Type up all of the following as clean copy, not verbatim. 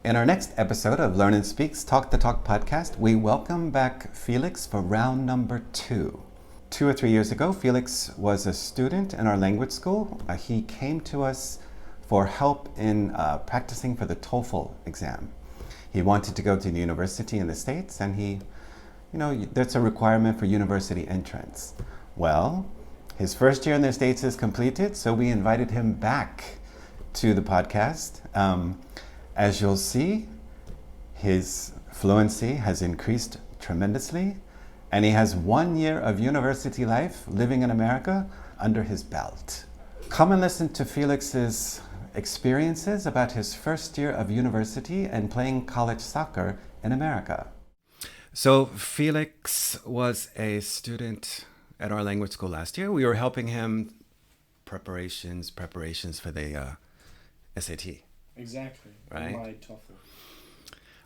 In our next episode of Learn and Speak's Talk the Talk podcast, we welcome back Felix for round number 2. 2 or 3 years ago, Felix was a student in our language school. He came to us for help in practicing for the TOEFL exam. He wanted to go to the university in the States, and that's a requirement for university entrance. Well, his first year in the States is completed, so we invited him back to the podcast. As you'll see, his fluency has increased tremendously, and he has 1 year of university life living in America under his belt. Come and listen to Felix's experiences about his first year of university and playing college soccer in America. So Felix was a student at our language school last year. We were helping him preparations for the SAT. Exactly. Right. My TOEFL.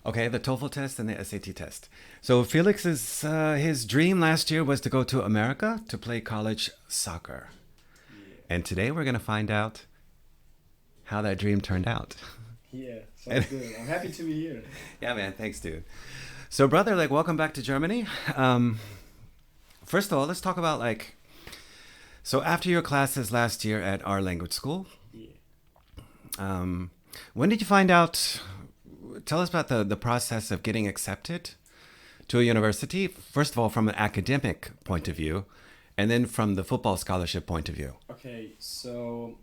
Okay, the TOEFL test and the SAT test. So Felix's his dream last year was to go to America to play college soccer. Yeah. And today we're going to find out how that dream turned out. Yeah, sounds good. I'm happy to be here. Yeah, man. Thanks, dude. So, brother, welcome back to Germany. First of all, let's talk about so after your classes last year at our language school, Yeah. when did you find out? Tell us about the process of getting accepted to a university. First of all, from an academic point of view, and then from the football scholarship point of view. Okay, so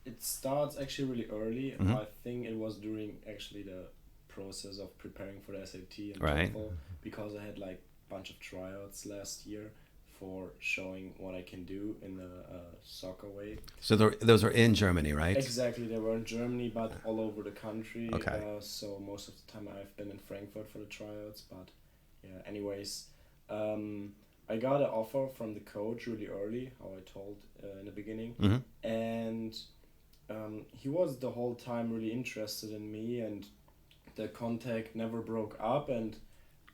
it starts actually really early. Mm-hmm. I think it was during actually the process of preparing for the SAT and Right. TOEFL, because I had like a bunch of tryouts last year for showing what I can do in the soccer way. So those are in Germany, right? Exactly, they were in Germany, but all over the country. Okay. So most of the time I've been in Frankfurt for the tryouts, but yeah. Anyways, I got an offer from the coach really early, how I told in the beginning, Mm-hmm. and he was the whole time really interested in me, and the contact never broke up. And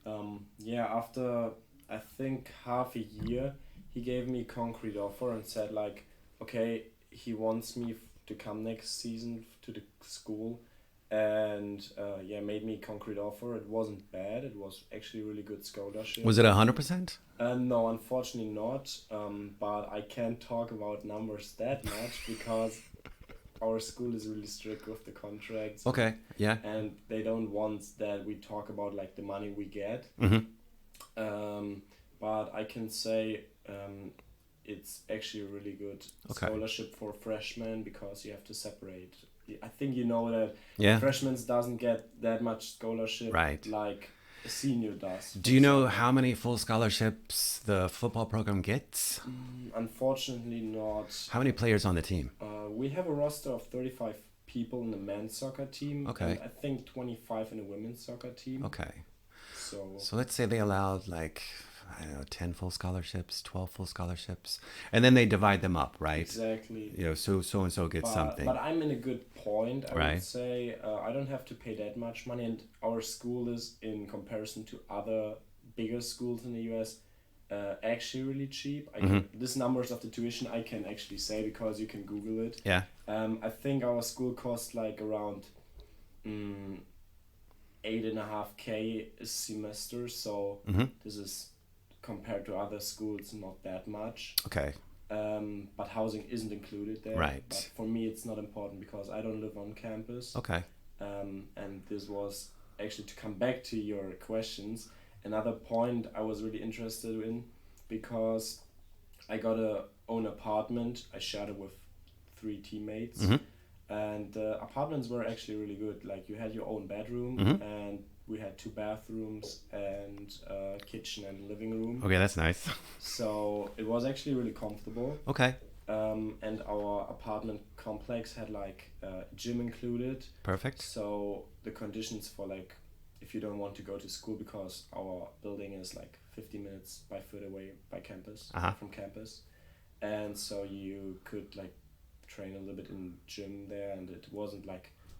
after I think half a year, he gave me a concrete offer and said okay, he wants me to come next season to the school, and made me a concrete offer. It wasn't bad. It was actually a really good scholarship. Was it 100%? No, unfortunately not. But I can't talk about numbers that much because our school is really strict with the contracts. Okay. Yeah. And they don't want that we talk about the money we get. Mm-hmm. But I can say it's actually a really good Okay. scholarship for freshmen, because you have to separate. I think you know that Yeah. freshmen doesn't get that much scholarship Right. like a senior does. Do you know how many full scholarships the football program gets? Unfortunately not. How many players on the team? We have a roster of 35 people in the men's soccer team. Okay. And I think 25 in the women's soccer team. Okay. So let's say they allowed 10 full scholarships, 12 full scholarships, and then they divide them up, right? exactly. So and so gets something. But I'm in a good point. I Right. would say I don't have to pay that much money, and our school is, in comparison to other bigger schools in the US, actually really cheap. These numbers of the tuition I can actually say, because you can Google it. Yeah. I think our school costs around 8.5K a semester. So Mm-hmm. this is, compared to other schools, not that much. Okay. But housing isn't included there. Right. But for me, it's not important because I don't live on campus. Okay. And this was actually, to come back to your questions, another point I was really interested in, because I got a own apartment. I shared it with 3 teammates. Mm-hmm. And the apartments were actually really good. You had your own bedroom, Mhm. and we had 2 bathrooms and a kitchen and living room. Okay, that's nice. So it was actually really comfortable. Okay. And our apartment complex had gym included. Perfect. So the conditions for if you don't want to go to school, because our building is 50 minutes by foot away from campus, and so you could train a little bit in gym there, and it wasn't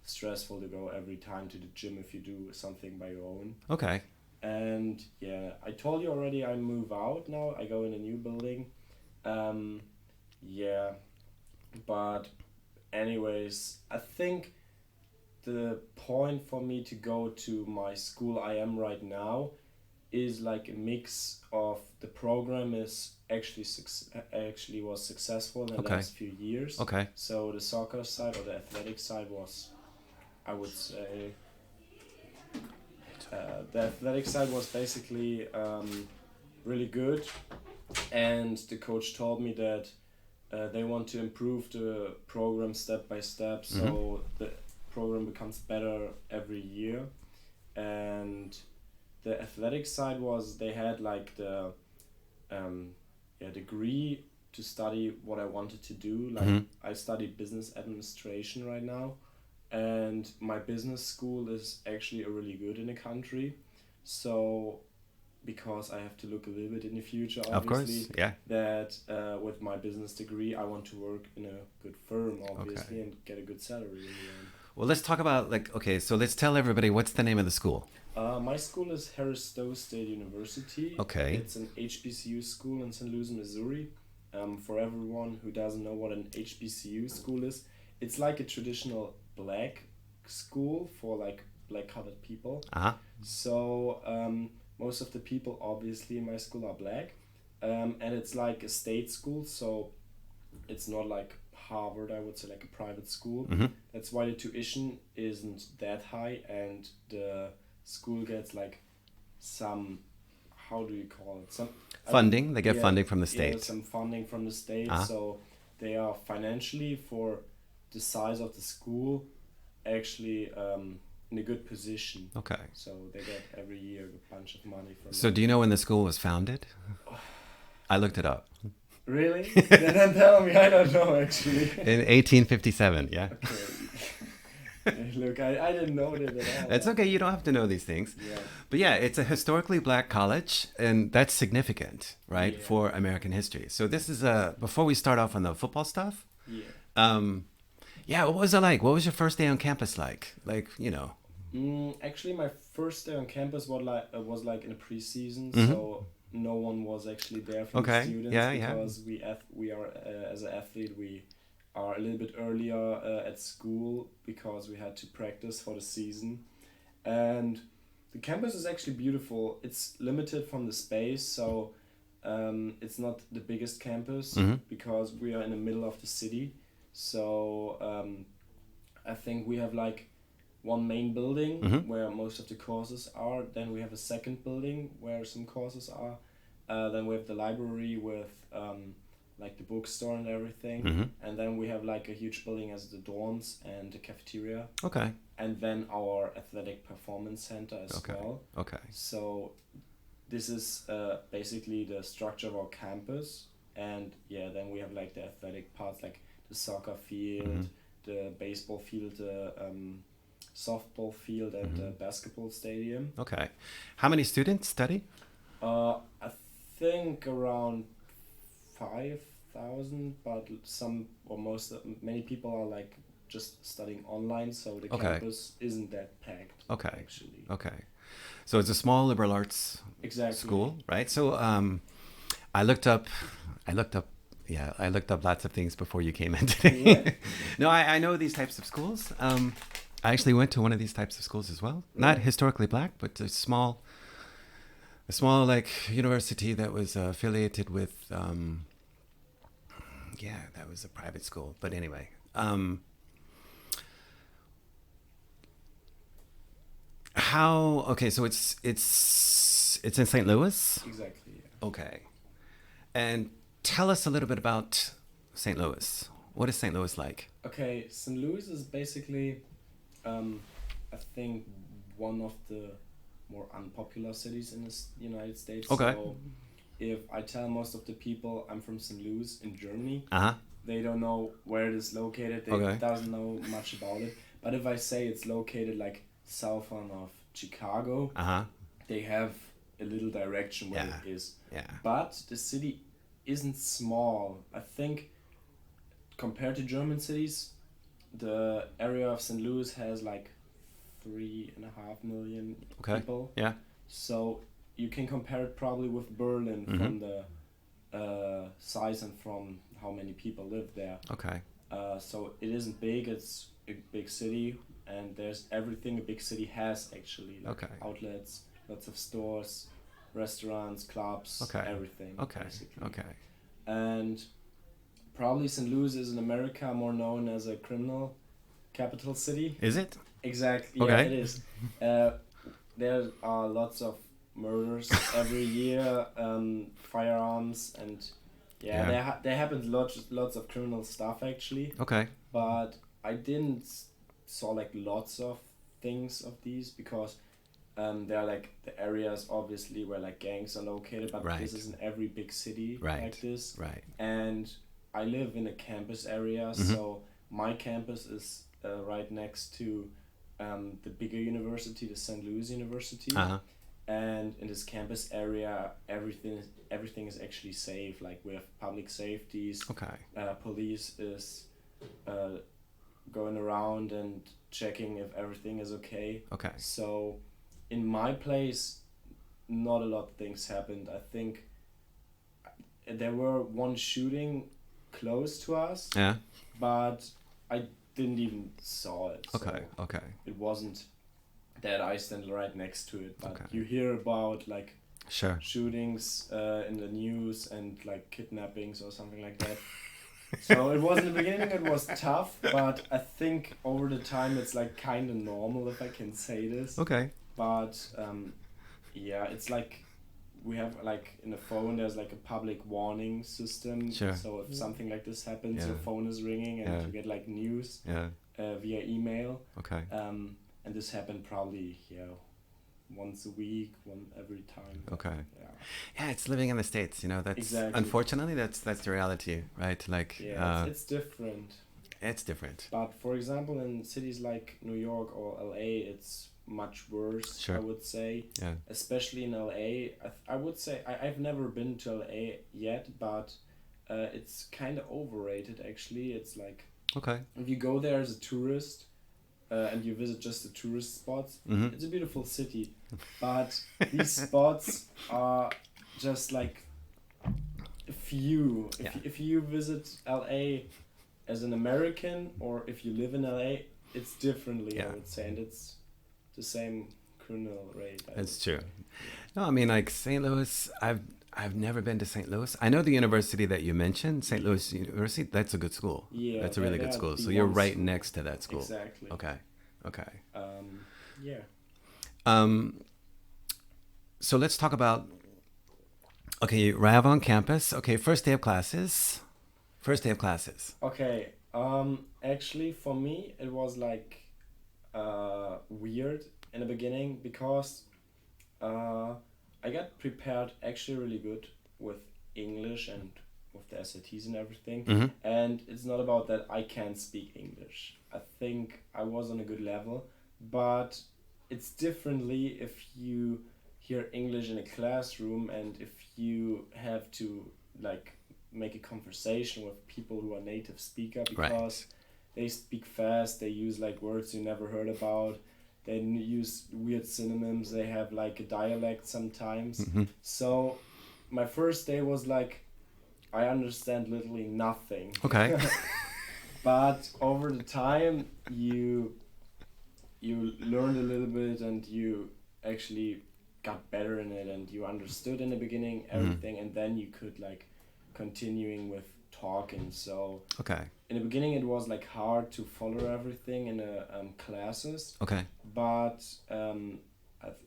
stressful to go every time to the gym if you do something by your own. Okay. And yeah, I told you already, I move out now. I go in a new building. But anyways, I think the point for me to go to my school I am right now is like a mix of the program is actually was successful in the last few years. Okay. So the soccer side or the athletic side was, I would say, the athletic side was basically really good, and the coach told me that they want to improve the program step by step, so the program becomes better every year. And the athletic side was they had like the degree to study what I wanted to do. Like I study business administration right now, and my business school is actually really good in the country. So because I have to look a little bit in the future, obviously, of course, yeah. that with my business degree, I want to work in a good firm, obviously, and get a good salary in the end. Well, let's talk about so let's tell everybody what's the name of the school. My school is Harris Stowe State University. Okay. It's an HBCU school in St. Louis, Missouri. For everyone who doesn't know what an HBCU school is, it's like a traditional black school for like black-colored people. So most of the people obviously in my school are black, and it's like a state school, so it's not like Harvard, I would say, like a private school. That's why the tuition isn't that high, and the school gets like some, how do you call it, some funding. They get funding from the state. Yeah, some funding from the state. So they are financially, for the size of the school, actually in a good position. Okay. So they get every year a bunch of money from So do you know when the school was founded? I looked it up. Really? Then tell me, I don't know actually. In 1857, yeah. Okay. Look, I didn't know that at all. It's okay, you don't have to know these things. Yeah. But yeah, it's a historically black college, and that's significant, right, for American history. So this is before we start off on the football stuff. Yeah. What was it like? What was your first day on campus like? Like, you know. Actually, my first day on campus was like in a preseason, so no one was actually there from the students because we are as an athlete we are a little bit earlier at school because we had to practice for the season. And the campus is actually beautiful. It's limited from the space, so it's not the biggest campus because we are in the middle of the city. So I think we have like one main building where most of the courses are. Then we have a second building where some courses are. Then we have the library with like the bookstore and everything. And then we have like a huge building as the dorms and the cafeteria. Okay. And then our athletic performance center as well. Okay. So this is basically the structure of our campus. And then we have like the athletic parts, like the soccer field, the baseball field, the softball field, and the basketball stadium. Okay. How many students study? I think around 5,000, but many people are like just studying online, so the campus isn't that packed. Okay. Actually. Okay. So it's a small liberal arts school, right? So I looked up lots of things before you came in today. No, I know these types of schools. I actually went to one of these types of schools as well. Not historically black, but a small like university that was affiliated with that was a private school. But anyway, so it's in St. Louis? Exactly. Yeah. Okay. And tell us a little bit about St. Louis. What is St. Louis like? Okay, St. Louis is basically, I think, one of the more unpopular cities in the United States. Okay. So if I tell most of the people I'm from St. Louis in Germany, they don't know where it is located. They doesn't know much about it. But if I say it's located like southern of Chicago, they have a little direction where it is. Yeah. But the city isn't small. I think compared to German cities, the area of St. Louis has like 3.5 million people. Yeah. So you can compare it probably with Berlin from the size and from how many people live there. Okay. So it isn't big. It's a big city and there's everything a big city has actually, like outlets, lots of stores, restaurants, clubs, everything. Basically. And probably St. Louis is in America more known as a criminal capital city. Is it? Exactly. Yeah, it is. There are lots of murders every year, firearms, and there happens lots of criminal stuff actually. But I didn't saw like lots of things of these because there are like the areas obviously where like gangs are located, but this is in every big city like this. And I live in a campus area, so my campus is right next to the bigger university, the St. Louis University. And in this campus area, everything is actually safe. Like we have public safeties. Police is going around and checking if everything is okay. So in my place, not a lot of things happened. I think there were one shooting close to us. But I didn't even saw it. So it wasn't that I stand right next to it, but you hear about like shootings in the news and like kidnappings or something like that. So it was in the beginning, it was tough, but I think over the time it's like kind of normal, if I can say this. But it's like we have like in the phone there's like a public warning system. So if something like this happens, your phone is ringing and you get like news via email. And this happened probably once a week, one every time. Yeah, it's living in the States, you know. That's unfortunately that's the reality, right? Like it's different. It's different. But for example, in cities like New York or LA, it's much worse. I would say. Especially in LA, I would say I've never been to LA yet, but it's kind of overrated actually. It's like if you go there as a tourist. And you visit just the tourist spots, it's a beautiful city, but these spots are just like a few. If you visit LA as an American or if you live in LA, it's differently, I would say, and it's the same criminal rate. That's true. No, I mean like St. Louis, I've never been to St. Louis. I know the university that you mentioned, St. Louis University. That's a good school. Yeah, that's a really good school. So you're right next to that school. Exactly. So let's talk about. You arrive on campus. First day of classes. Okay. Actually, for me, it was like weird in the beginning because I got prepared actually really good with English and with the SATs and everything. And it's not about that I can't speak English. I think I was on a good level, but it's differently if you hear English in a classroom and if you have to like make a conversation with people who are native speaker because they speak fast, they use like words you never heard about. They use weird synonyms. They have like a dialect sometimes. So my first day was like, I understand literally nothing. But over the time, you learned a little bit and you actually got better in it and you understood in the beginning everything and then you could like continuing with talking. So in the beginning it was like hard to follow everything in the classes. But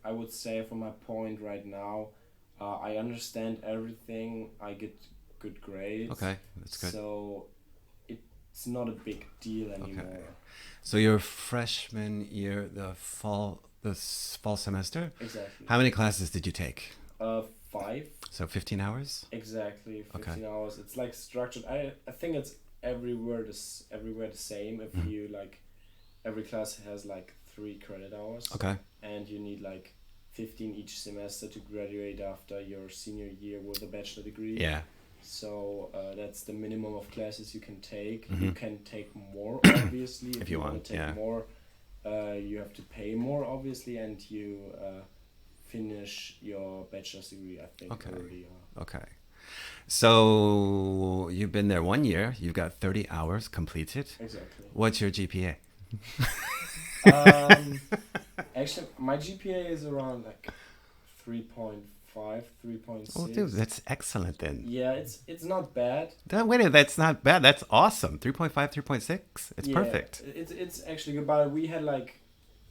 I would say from my point right now, I understand everything. I get good grades. That's good. So it's not a big deal anymore. So your freshman year, the fall semester. Exactly. How many classes did you take? 5. So 15 hours? Exactly, 15 hours. It's like structured. I think it's everywhere the same. If you like, every class has like 3 credit hours. And you need like 15 each semester to graduate after your senior year with a bachelor degree. So that's the minimum of classes you can take. You can take more, obviously. If you want to take more, you have to pay more, obviously, and you finish your bachelor's degree, I think, already. So you've been there 1 year. You've got 30 hours completed. Exactly. What's your GPA? Actually, my GPA is around like 3.5, Oh, dude, 3.6. that's excellent then. Yeah, it's not bad. Wait a minute, that's not bad. That's awesome. 3.5, 3.6. It's Yeah, perfect. it's actually good. But we had like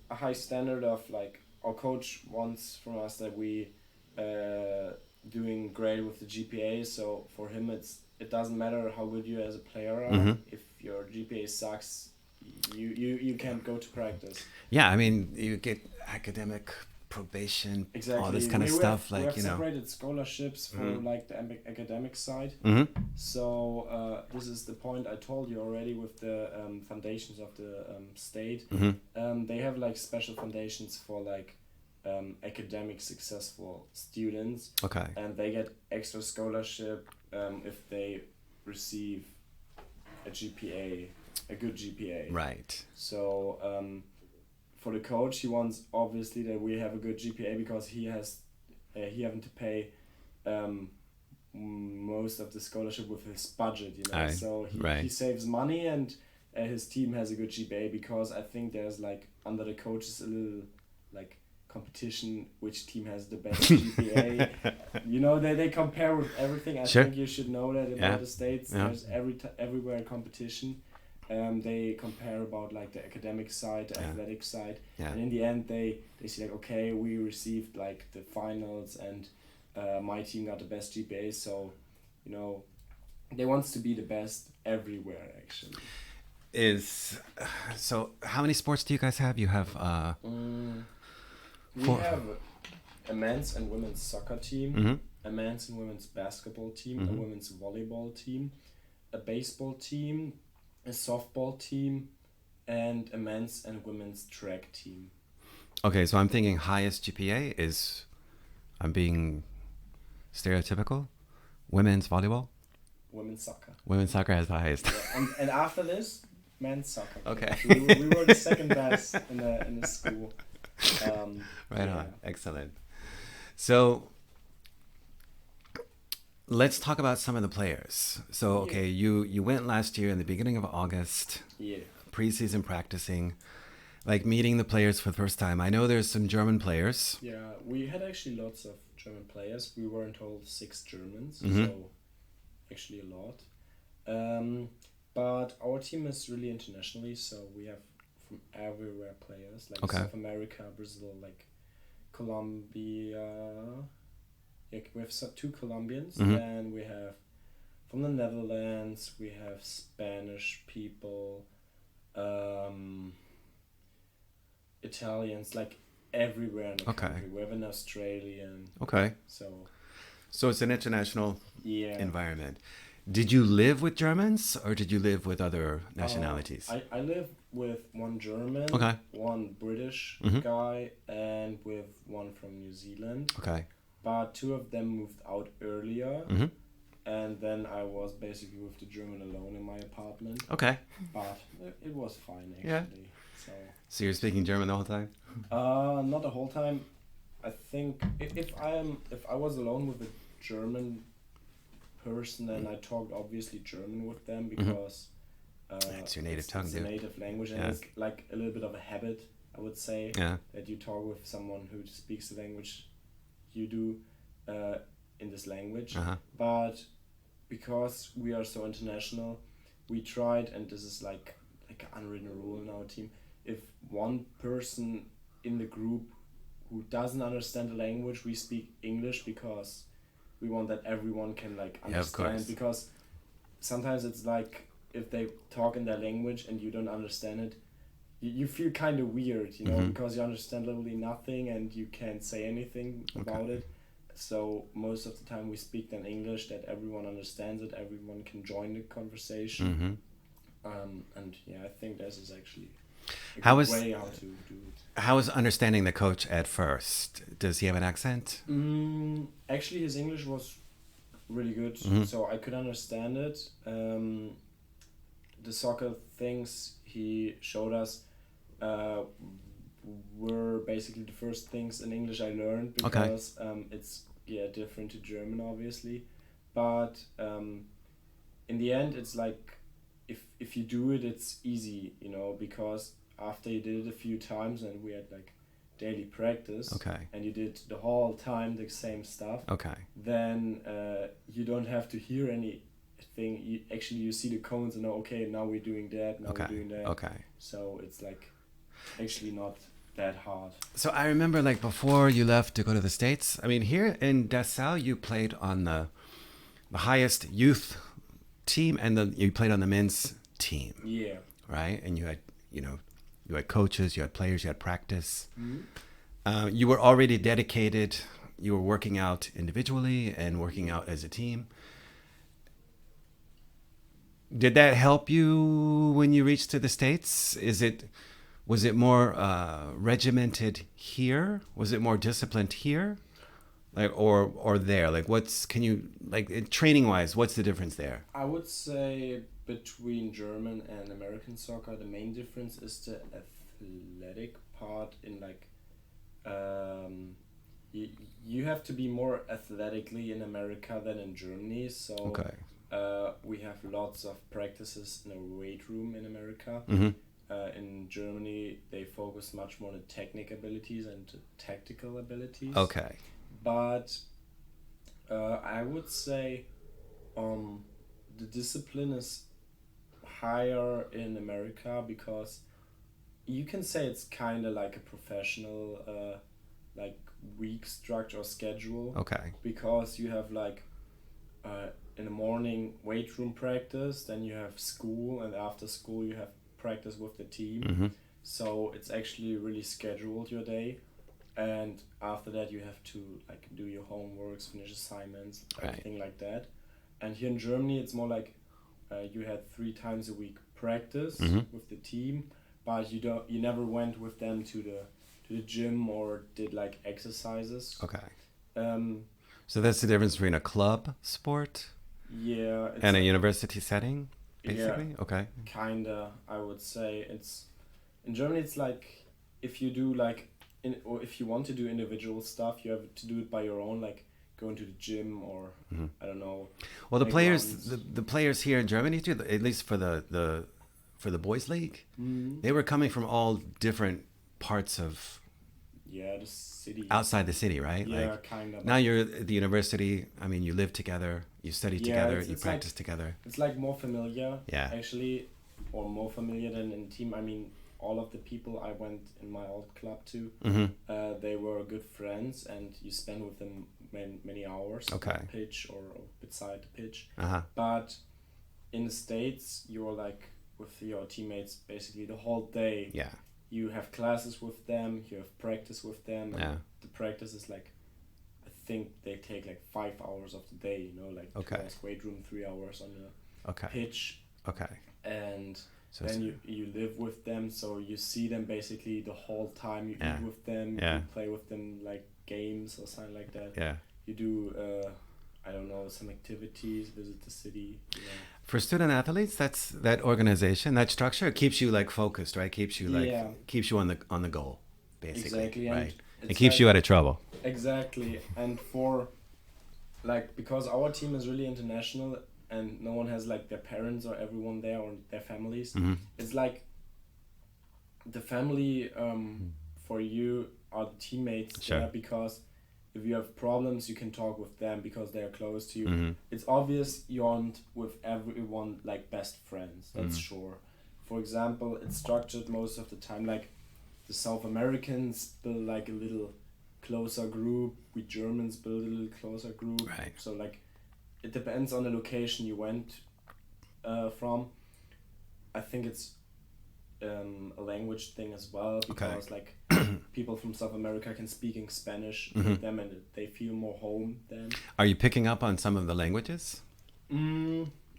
a high standard of like our coach wants from us that we doing great with the GPA. So for him, it doesn't matter how good you as a player are. Mm-hmm. If your GPA sucks, you can't go to practice. Yeah, I mean, you get academic probation, Exactly. all this kind of stuff. We Like, have separated scholarships for like the academic side. Mm-hmm. So this is the point I told you already with the foundations of the state. Mm-hmm. They have like special foundations for like academic successful students. Okay. And they get extra scholarship if they receive a GPA, a good GPA. Right. So for the coach, he wants obviously that we have a good GPA because he having to pay most of the scholarship with his budget, you know. So he saves money, and his team has a good GPA because I think there's like under the coaches a little like competition which team has the best GPA. You know, they compare with everything. I think you should know that in the States there's everywhere competition. They compare about like the academic side, the athletic side, and in the end they see like, okay, we received like the finals and my team got the best GPA, so you know they wants to be the best everywhere actually. So how many sports do you guys have? You have we have a men's and women's soccer team, a men's and women's basketball team, a women's volleyball team, a baseball team, a softball team, and a men's and women's track team. Okay, so I'm thinking highest GPA is, I'm being stereotypical, women's volleyball? Women's soccer. Women's soccer has the highest. Yeah, and after this, men's soccer. Okay. We were the second best in the school. Right on. Excellent. So let's talk about some of the players. So, okay, you went last year in the beginning of August. Yeah. Preseason practicing, like meeting the players for the first time. I know there's some German players. Yeah, we had actually lots of German players. We were in total 6 Germans, so actually a lot. But our team is really internationally, so we have from everywhere players, like South America, Brazil, like Colombia. Yeah, we have 2 Colombians, then we have from the Netherlands, we have Spanish people, Italians, like everywhere in the country. We have an Australian. Okay. So it's an international environment. Did you live with Germans or did you live with other nationalities? I live with one German, one British guy, and with one from New Zealand. Okay. But 2 of them moved out earlier. And then I was basically with the German alone in my apartment. Okay. But it was fine actually. Yeah. So you're speaking German the whole time? Not the whole time. I think if I was alone with a German person, then I talked obviously German with them because it's your native tongue, it's a native language, and it's like a little bit of a habit, I would say, that you talk with someone who speaks the language you do in this language. But because we are so international, we tried, and this is like an unwritten rule in our team, if one person in the group who doesn't understand the language, we speak English because we want that everyone can like understand. Because sometimes it's like if they talk in their language and you don't understand it, you feel kind of weird, you know, because you understand literally nothing and you can't say anything about it. So most of the time we speak then English that everyone understands it, everyone can join the conversation. And yeah, I think this is actually a good way how to do it. How was understanding the coach at first? Does he have an accent? Actually, his English was really good, so I could understand it. The soccer things he showed us were basically the first things in English I learned because it's different to German obviously, but in the end it's like if you do it, it's easy, you know, because after you did it a few times and we had like daily practice, Okay. and you did the whole time the same stuff, Okay. then you don't have to hear anything. You see the cones and know, okay, now we're doing that, now we're doing that. Okay. So it's like actually not that hard. So I remember, like, before you left to go to the States, I mean, here in Dessau, you played on the highest youth team, and you played on the men's team. Yeah. Right? And you had, you had coaches, you had players, you had practice. Mm-hmm. You were already dedicated. You were working out individually and working out as a team. Did that help you when you reached to the States? Was it more regimented here? Was it more disciplined here, like or there? Like, training wise? What's the difference there? I would say between German and American soccer, the main difference is the athletic part. In like, you have to be more athletically in America than in Germany. So Okay. We have lots of practices in a weight room in America. Mm-hmm. In Germany, they focus much more on the technical abilities and tactical abilities. Okay. But I would say the discipline is higher in America because you can say it's kind of like a professional like week structure or schedule. Okay. Because you have like in the morning weight room practice, then you have school, and after school you have practice with the team. Mm-hmm. So it's actually really scheduled your day, and after that you have to like do your homeworks, finish assignments, everything like that. And here in Germany it's more like you had 3 times a week practice with the team, but you never went with them to the gym or did like exercises. Okay. So that's the difference between a club sport, and a university setting, basically. Yeah, okay. Kinda, I would say. It's in Germany. It's like if you do like or if you want to do individual stuff, you have to do it by your own, like going to the gym or I don't know. Well, the players here in Germany too, at least for the boys' league, they were coming from all different parts of. Yeah, the city. Outside the city, right? Yeah, like, kind of. Now you're at the university. I mean, you live together, you study together, you practice together. It's like more familiar, yeah. Actually, or more familiar than in team. I mean, all of the people I went in my old club to, they were good friends, and you spend with them many hours on the pitch or beside the pitch. But in the States, you're like with your teammates basically the whole day. Yeah. You have classes with them, you have practice with them, and the practice is like, I think they take like 5 hours of the day, like 2 hours weight room, 3 hours on the pitch. Okay. And so then you live with them, so you see them basically the whole time, you eat with them, you play with them like games or something like that. Yeah. You do, I don't know, some activities, visit the city. For student athletes, that organization, that structure, it keeps you like focused, right? Keeps you keeps you on the goal, basically. Exactly. Right. It keeps you out of trouble. Exactly. And for like, because our team is really international and no one has like their parents or everyone there or their families, it's like the family for you are the teammates there, because if you have problems, you can talk with them because they are close to you. It's obvious you aren't with everyone like best friends, that's sure. For example, it's structured most of the time like the South Americans build like a little closer group, we Germans build a little closer group. Right. So like it depends on the location you went from. I think it's a language thing as well, because like people from South America can speak in Spanish with them and they feel more home then. Are you picking up on some of the languages?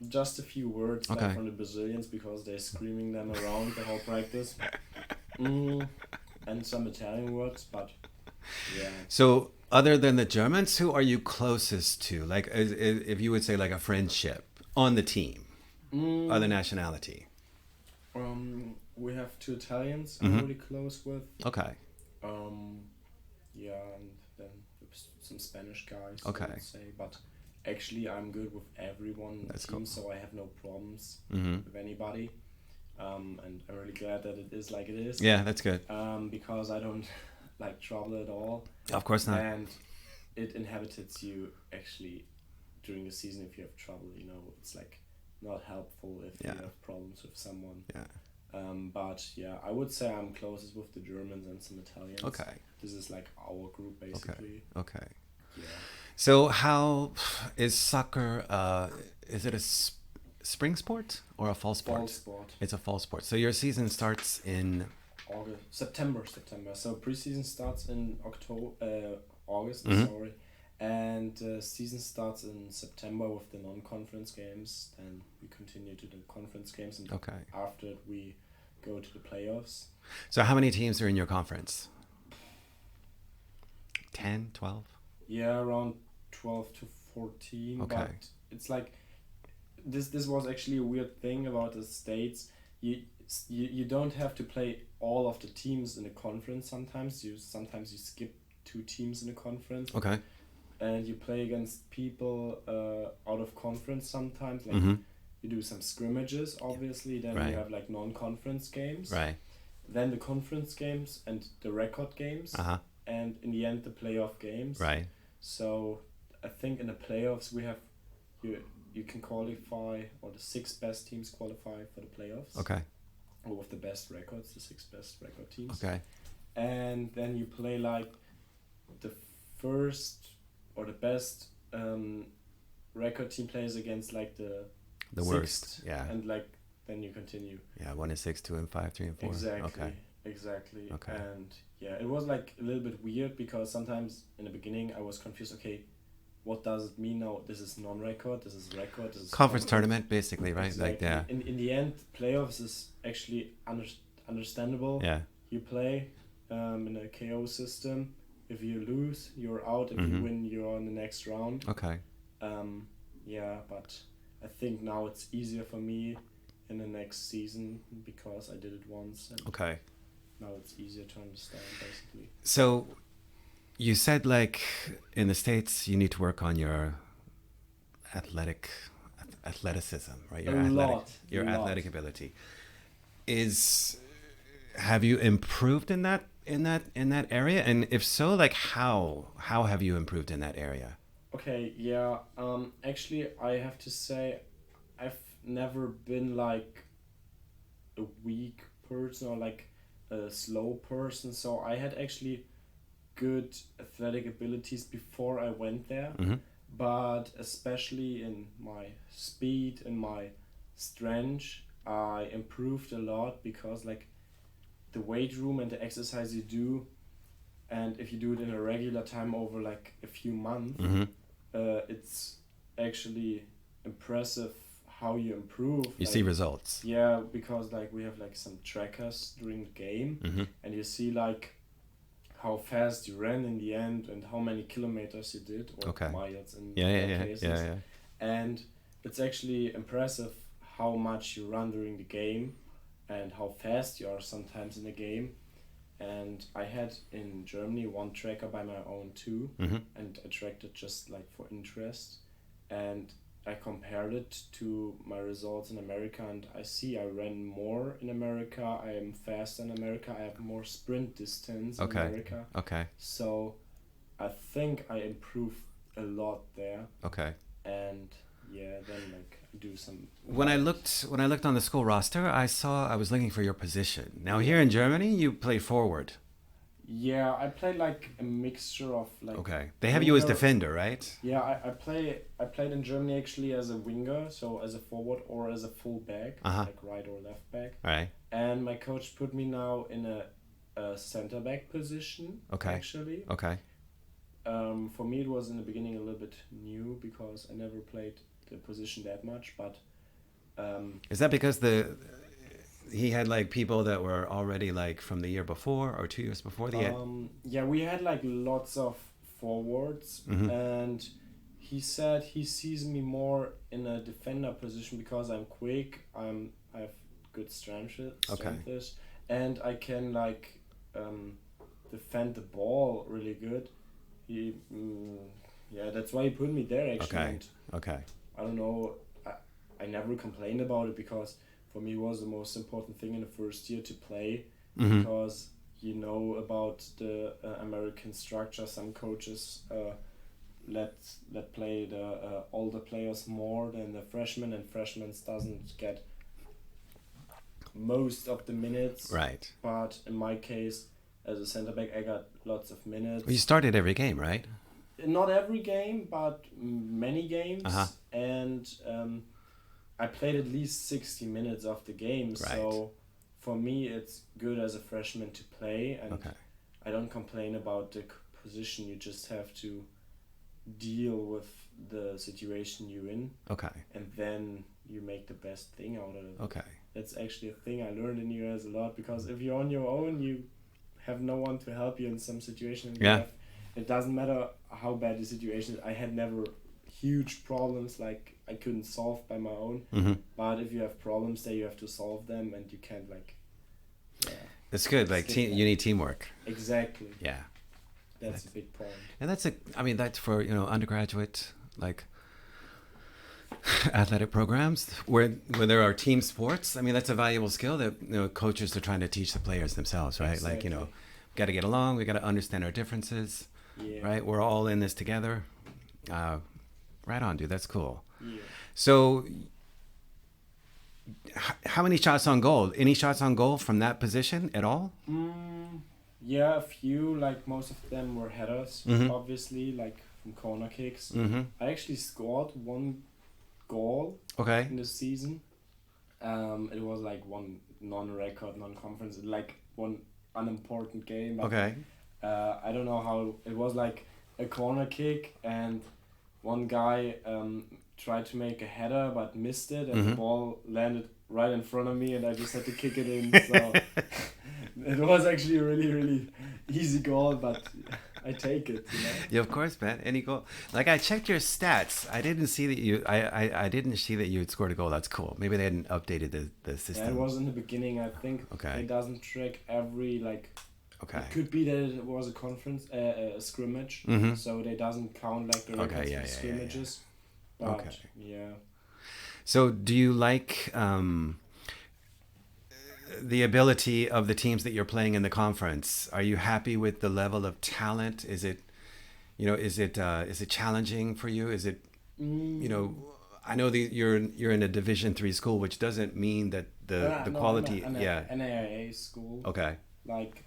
Just a few words like from the Brazilians, because they're screaming them around the whole practice. And some Italian words, but yeah. So other than the Germans, who are you closest to? Like if you would say like a friendship on the team, other nationality? We have 2 Italians I'm really close with. Okay. Yeah, and then some Spanish guys, okay. I would say. But actually, I'm good with everyone in the team, cool. So I have no problems with anybody. And I'm really glad that it is like it is. Yeah, that's good. Because I don't like trouble at all. Of course not. And it inhabits you actually during the season if you have trouble. It's like not helpful if you have problems with someone. Yeah. But yeah, I would say I'm closest with the Germans and some Italians. Okay. This is like our group basically. Okay. Yeah. So how is soccer? Is it a spring sport or a fall sport? Fall sport. It's a fall sport. So your season starts in September. So preseason starts in August. Mm-hmm. Sorry, and season starts in September with the non-conference games. Then we continue to the conference games, and after it we go to the playoffs. So how many teams are in your conference? 10, 12? Yeah, around 12 to 14. Okay. But it's like this was actually a weird thing about the States. You don't have to play all of the teams in the conference sometimes. You skip 2 teams in the conference. Okay. And you play against people out of conference sometimes. Like you do some scrimmages, obviously. Then you have like non-conference games. Right. Then the conference games and the record games. Uh-huh. And in the end, the playoff games. Right. So I think in the playoffs we have you can qualify, or the 6 best teams qualify for the playoffs. Okay. Or with the best records, the 6 best record teams. Okay. And then you play like the first or the best record team plays against like the worst. Yeah. And like then you continue. Yeah, 1 and 6, 2 and 5, 3 and 4. Exactly. Okay. And yeah, it was like a little bit weird because sometimes in the beginning I was confused. Okay, what does it mean now? This is non-record. This is record. This is conference tournament, basically, right? Exactly. Like, yeah. In the end, playoffs is actually understandable. Yeah. You play in a KO system. If you lose, you're out. If you win, you're on the next round. Okay. Yeah, but I think now it's easier for me in the next season because I did it once. And okay. Now it's easier to understand, basically. So you said like in the States you need to work on your athleticism, right? Your athletic ability. Have you improved in that area? And if so, like how have you improved in that area? Okay, yeah. Actually I have to say I've never been like a weak person or like a slow person, so I had actually good athletic abilities before I went there, but especially in my speed and my strength I improved a lot because like the weight room and the exercise you do, and if you do it in a regular time over like a few months, it's actually impressive how you improve. You see results. Yeah, because like we have like some trackers during the game, and you see like how fast you ran in the end and how many kilometers you did or miles in cases. Yeah. And it's actually impressive how much you run during the game and how fast you are sometimes in the game. And I had in Germany one tracker by my own too, and I tracked it just like for interest, and I compared it to my results in America, and I ran more in America, I am faster in America, I have more sprint distance in America. Okay. So I think I improved a lot there. Okay. And yeah, then like do some. When I looked on the school roster, I was looking for your position. Now here in Germany, you play forward. Yeah, I play like a mixture of like. Okay, they have you as defender, right? Yeah, I played in Germany actually as a winger, so as a forward or as a full back, like right or left back. Right. And my coach put me now in a center back position. Okay. Actually. Okay. For me, it was in the beginning a little bit new because I never played the position that much, but. Is that because he had like people that were already like from the year before or 2 years before the Yeah, we had like lots of forwards, and he said he sees me more in a defender position because I'm quick, I have good strength, and I can like defend the ball really good. That's why he put me there actually. Okay. I don't know, I never complained about it because for me was the most important thing in the first year to play, Mm-hmm. because you know about the American structure. Some coaches let play the older players more than the freshmen, and freshmen doesn't get most of the minutes. Right. But in my case, as a center back, I got lots of minutes. Well, you started every game, right? Not every game, but many games. Uh-huh. And I played at least 60 minutes of the game. Right. So for me, it's good as a freshman to play. And Okay. I don't complain about the position. You just have to deal with the situation you're in. Okay. And then you make the best thing out of it. Okay. That's actually a thing I learned in the US a lot, because if you're on your own, you have no one to help you in some situation. Yeah. It doesn't matter how bad the situation is. I had never huge problems like I couldn't solve by my own. Mm-hmm. But if you have problems there, you have to solve them, and you can't It's good. Like you need teamwork. Exactly. Yeah. That's a big point. And that's for, undergraduate, like, athletic programs where there are team sports. I mean, that's a valuable skill that, coaches are trying to teach the players themselves, right? Exactly. Like, got to get along. We got to understand our differences, right? We're all in this together. Right on, dude. That's cool. Yeah. So how many shots on goal? Any shots on goal from that position at all? Yeah, a few. Like most of them were headers, Mm-hmm. obviously, like from corner kicks. Mm-hmm. I actually scored one goal Okay. in the season. It was like one non-record, non-conference, like one unimportant game. But, Okay. I don't know how it was, like a corner kick, and one guy tried to make a header but missed it, and Mm-hmm. the ball landed right in front of me, and I just had to kick it in. So it was actually a really, really easy goal, but I take it. Yeah, of course, man. Any goal? Like, I checked your stats. I didn't see that you. I didn't see that you had scored a goal. That's cool. Maybe they hadn't updated the system. Yeah, it was in the beginning. I think Okay. it doesn't track every like. Okay. It could be that it was a conference, a scrimmage, Mm-hmm. so they doesn't count like the records Okay, yeah, for yeah, scrimmages. But Okay. yeah. So, do you like the ability of the teams that you're playing in the conference? Are you happy with the level of talent? Is it, is it challenging for you? Is it, I know that you're in a Division III school, which doesn't mean that the quality. I'm Yeah. an NAIA school. Okay. Like,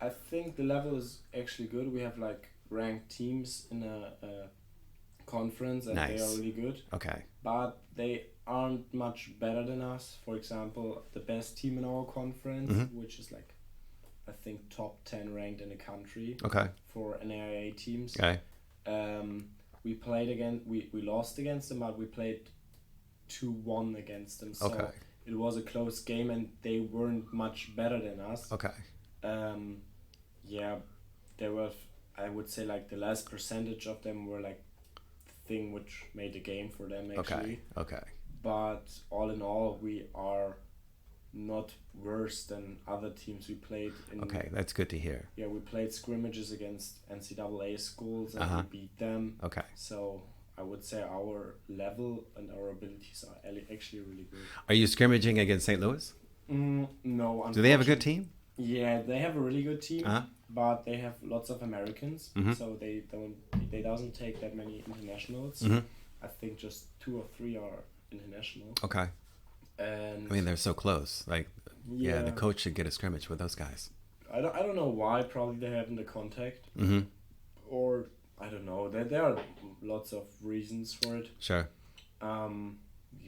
I think the level is actually good. We have like ranked teams in a conference, and they Nice. are really good. Okay. But they aren't much better than us. For example, the best team in our conference, Mm-hmm. which is like, I think top 10 ranked in the country Okay. for NAIA teams. Okay. We played against, we lost against them, but we played 2-1 against them. So Okay. it was a close game, and they weren't much better than us. Okay. Yeah, there were, I would say, like the last percentage of them were like the thing which made the game for them actually. Okay. Okay. But all in all, we are not worse than other teams we played in. Okay. That's good to hear. Yeah, we played scrimmages against NCAA schools, and Uh-huh. we beat them. Okay. So I would say our level and our abilities are actually really good. Are you scrimmaging against St. Louis? No. Do they have a good team? Yeah, they have a really good team, Uh-huh. but they have lots of Americans, Mhm. so they doesn't take that many internationals. Mhm. I think just 2 or 3 are international. Okay. And I mean, they're so close. Like, yeah, the coach should get a scrimmage with those guys. I don't know why. Probably they haven't the contact, Mm-hmm. or I don't know. There are lots of reasons for it. Sure.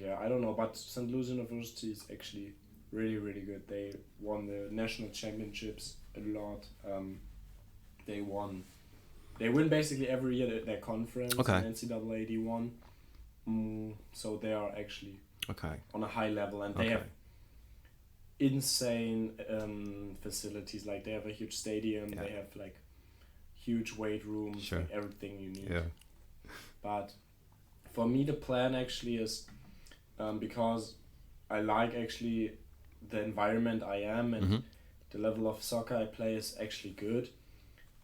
Yeah, I don't know, but St. Louis University is actually really, really good. They won the national championships a lot. They win basically every year their conference. Okay. And NCAA D1. So they are actually Okay. on a high level, and they Okay. have insane facilities. Like they have a huge stadium. Yeah. They have like huge weight rooms. Sure. Like everything you need. Yeah. But for me, the plan actually is because I like actually the environment I am, and Mhm. the level of soccer I play is actually good.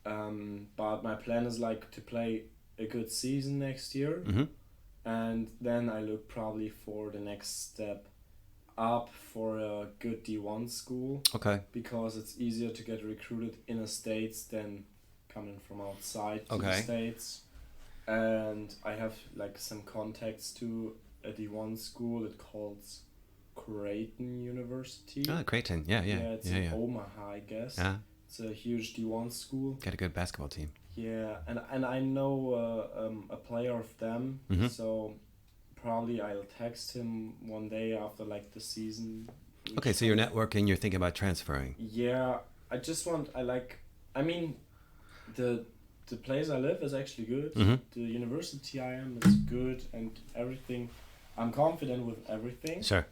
But my plan is like to play a good season next year, Mhm. And then I look probably for the next step up for a good D1 school. Okay. Because it's easier to get recruited in the States than coming from outside to the States. And I have like some contacts to a D1 school. It calls Creighton University. Oh, Creighton. Yeah. It's in Omaha, I guess. Yeah. It's a huge D1 school. Got a good basketball team. Yeah, and I know a player of them, so probably I'll text him one day after like the season. Okay, so you're networking, you're thinking about transferring. Yeah, I mean, the place I live is actually good. The university I am is good and everything. I'm confident with everything. Sure.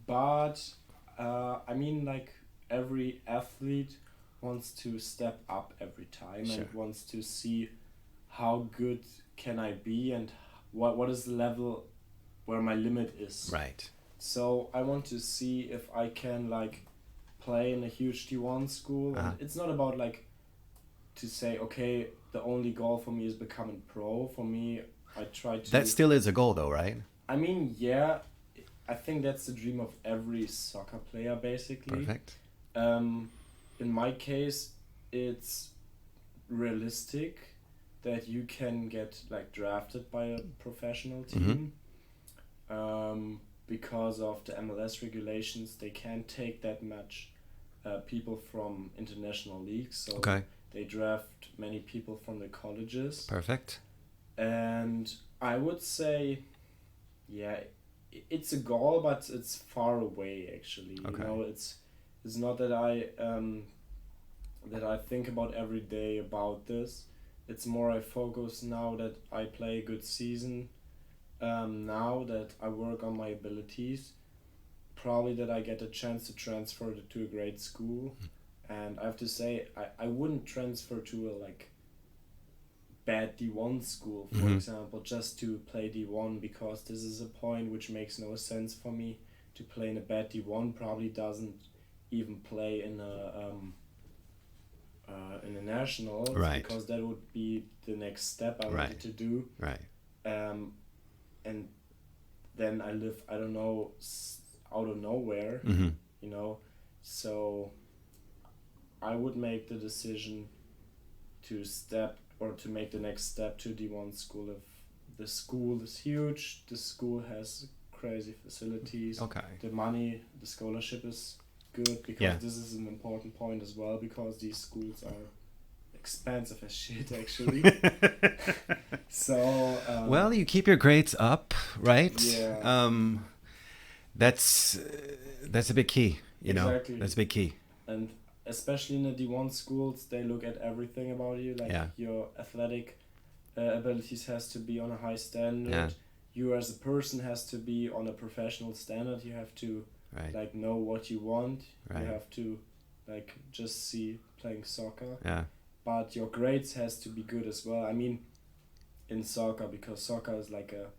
But, I mean, like every athlete wants to step up every time and wants to see how good can I be and what is the level where my limit is. Right. So I want to see if I can like play in a huge D1 school. And it's not about like to say, okay, the only goal for me is becoming pro. For me, I try to... That still is a goal though, right? I mean, yeah, I think that's the dream of every soccer player basically. Perfect. In my case, it's realistic that you can get like drafted by a professional team. Because of the MLS regulations, they can't take that much people from international leagues. So they draft many people from the colleges. Perfect. And I would say, yeah, it's a goal, but it's far away actually. Okay. You know, it's not that I think about every day about this. It's more I focus now that I play a good season. Now that I work on my abilities, probably that I get a chance to transfer to a great school. And I have to say, I wouldn't transfer to a like bad D1 school, for example, just to play D1, because this is a point which makes no sense for me to play in a bad D1. Probably doesn't even play in a national, because that would be the next step I wanted to do. Right. And then I live, I don't know, out of nowhere, you know, so I would make the decision to make the next step to D1 school if the school is huge, the school has crazy facilities, the money, the scholarship is good, because this is an important point as well, because these schools are expensive as shit actually. So well, you keep your grades up, right? Yeah. That's a big key, you know. Exactly. That's a big key. And especially in the D1 schools, they look at everything about you, like your athletic abilities has to be on a high standard. You as a person has to be on a professional standard. You have to like know what you want. You have to like just see playing soccer. But your grades has to be good as well. I mean, in soccer, because soccer is like a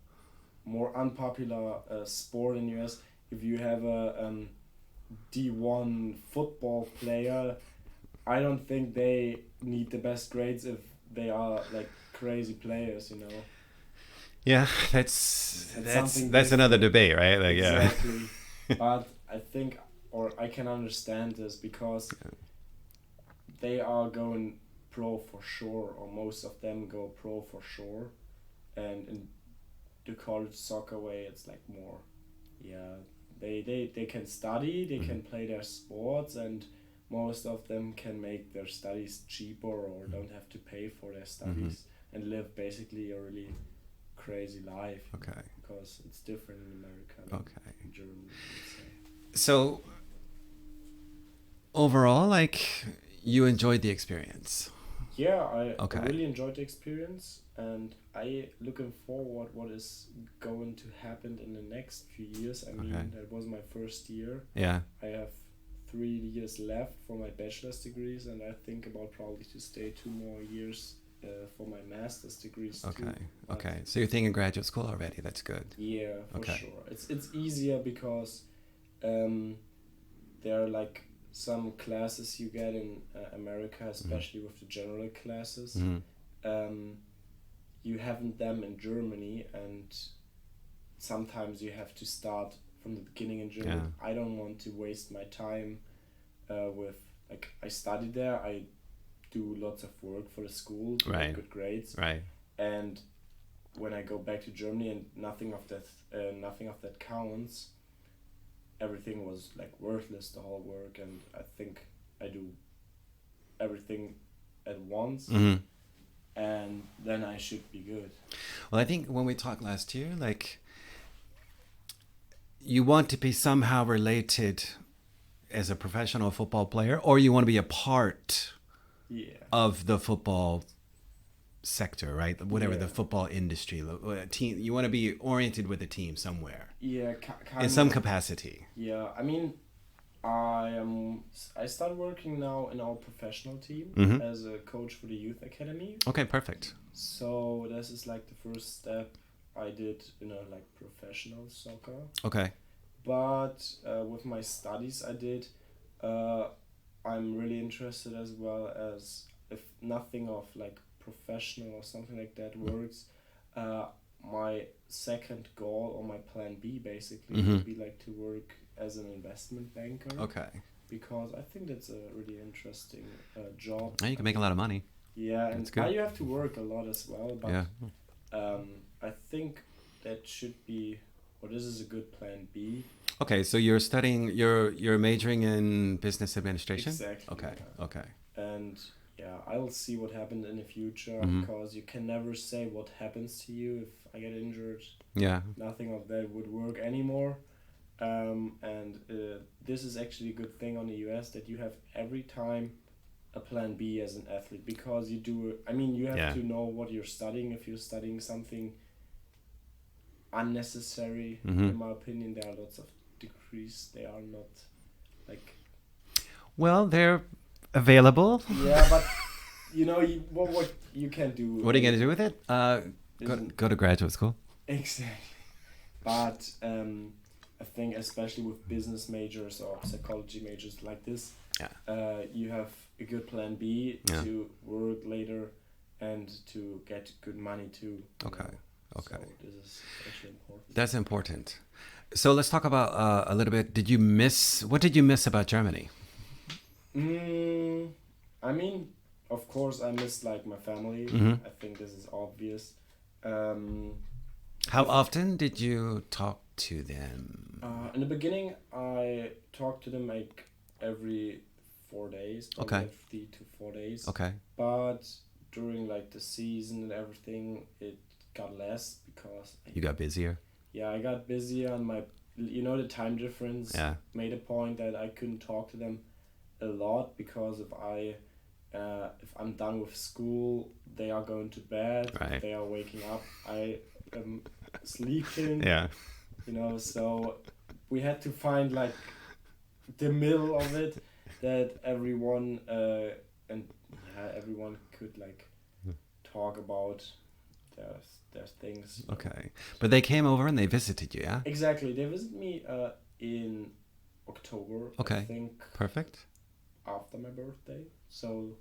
more unpopular sport in US. If you have a D1 football player, I don't think they need the best grades if they are like crazy players, you know. Yeah, that's another debate, right? Like, exactly. But I think, or I can understand this, because they are going pro for sure, or most of them go pro for sure, and in the college soccer way, it's like more, they can study, they can play their sports, and most of them can make their studies cheaper or don't have to pay for their studies and live basically a really crazy life. Because it's different in America than in Germany, let's say. So overall, like, you enjoyed the experience? Yeah, I really enjoyed the experience, and I looking forward what is going to happen in the next few years. I mean, that was my first year. I have 3 years left for my bachelor's degrees, and I think about probably to stay 2 more years for my master's degrees too. So you're thinking graduate school already. That's good. Yeah, for sure. It's easier because there are like some classes you get in America, especially with the general classes. You haven't them in Germany, and sometimes you have to start from the beginning in German. I don't want to waste my time with, like, I studied there, I do lots of work for the school to get good grades, and when I go back to Germany and nothing of that counts, everything was like worthless, the whole work, and I think I do everything at once, and then I should be good. Well, I think when we talked last year, like, you want to be somehow related as a professional football player, or you want to be a part of the football sector, right? Whatever, the football industry, team. You want to be oriented with a team somewhere. Yeah, in some capacity. Yeah, I mean, I started working now in our professional team as a coach for the youth academy. Okay, perfect. So this is like the first step I did in a like professional soccer. Okay. But with my studies I did, I'm really interested as well as, if nothing of like professional or something like that works, my second goal or my plan B basically would be like to work as an investment banker. Okay. Because I think that's a really interesting job. And you can make a lot of money. Yeah, and you have to work a lot as well. But I think that should be, or this is a good plan B. Okay, so you're studying, you're majoring in business administration? Exactly. Okay, okay. And yeah, I'll see what happens in the future, because you can never say what happens to you if I get injured. Yeah. Nothing of that would work anymore. And this is actually a good thing on the US, that you have every time a plan B as an athlete, because you have to know what you're studying. If you're studying something unnecessary, in my opinion, there are lots of degrees. They are not like... Well, they're available. Yeah, but what you can do. What are you going to do with it? Go to graduate school. Exactly. But I think especially with business majors or psychology majors like this, you have a good plan B to work later and to get good money too. Okay. Okay. So this is actually important. That's important. So let's talk about a little bit. What did you miss about Germany? I mean, of course, I miss like my family. I think this is obvious. How often did you talk to them? In the beginning, I talked to them like every 4 days. Okay. Like 3 to 4 days. Okay. But during like the season and everything, it got less because you got busier. Yeah, I got busier, and the time difference made a point that I couldn't talk to them a lot, because if I'm done with school, they are going to bed. Right. If they are waking up, I am sleeping. Yeah. So we had to find like the middle of it, that everyone everyone could like talk about their things. Okay, but they came over and they visited you, yeah? Exactly, they visited me in October. Okay, I think. Perfect. After my birthday, so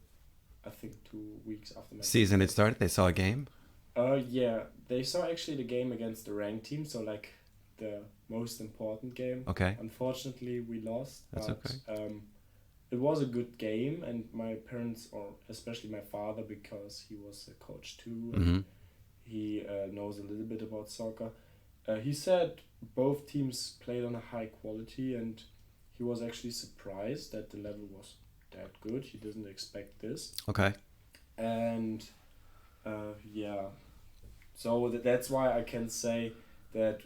I think 2 weeks after my season birthday. It started. They saw a game. Yeah, they saw actually the game against the ranked team, so like the most important game. Okay. Unfortunately, we lost. That's okay. It was a good game, and my parents, or especially my father, because he was a coach too, and he knows a little bit about soccer. He said both teams played on a high quality, and he was actually surprised that the level was that good. He didn't expect this. Okay. And so that's why I can say that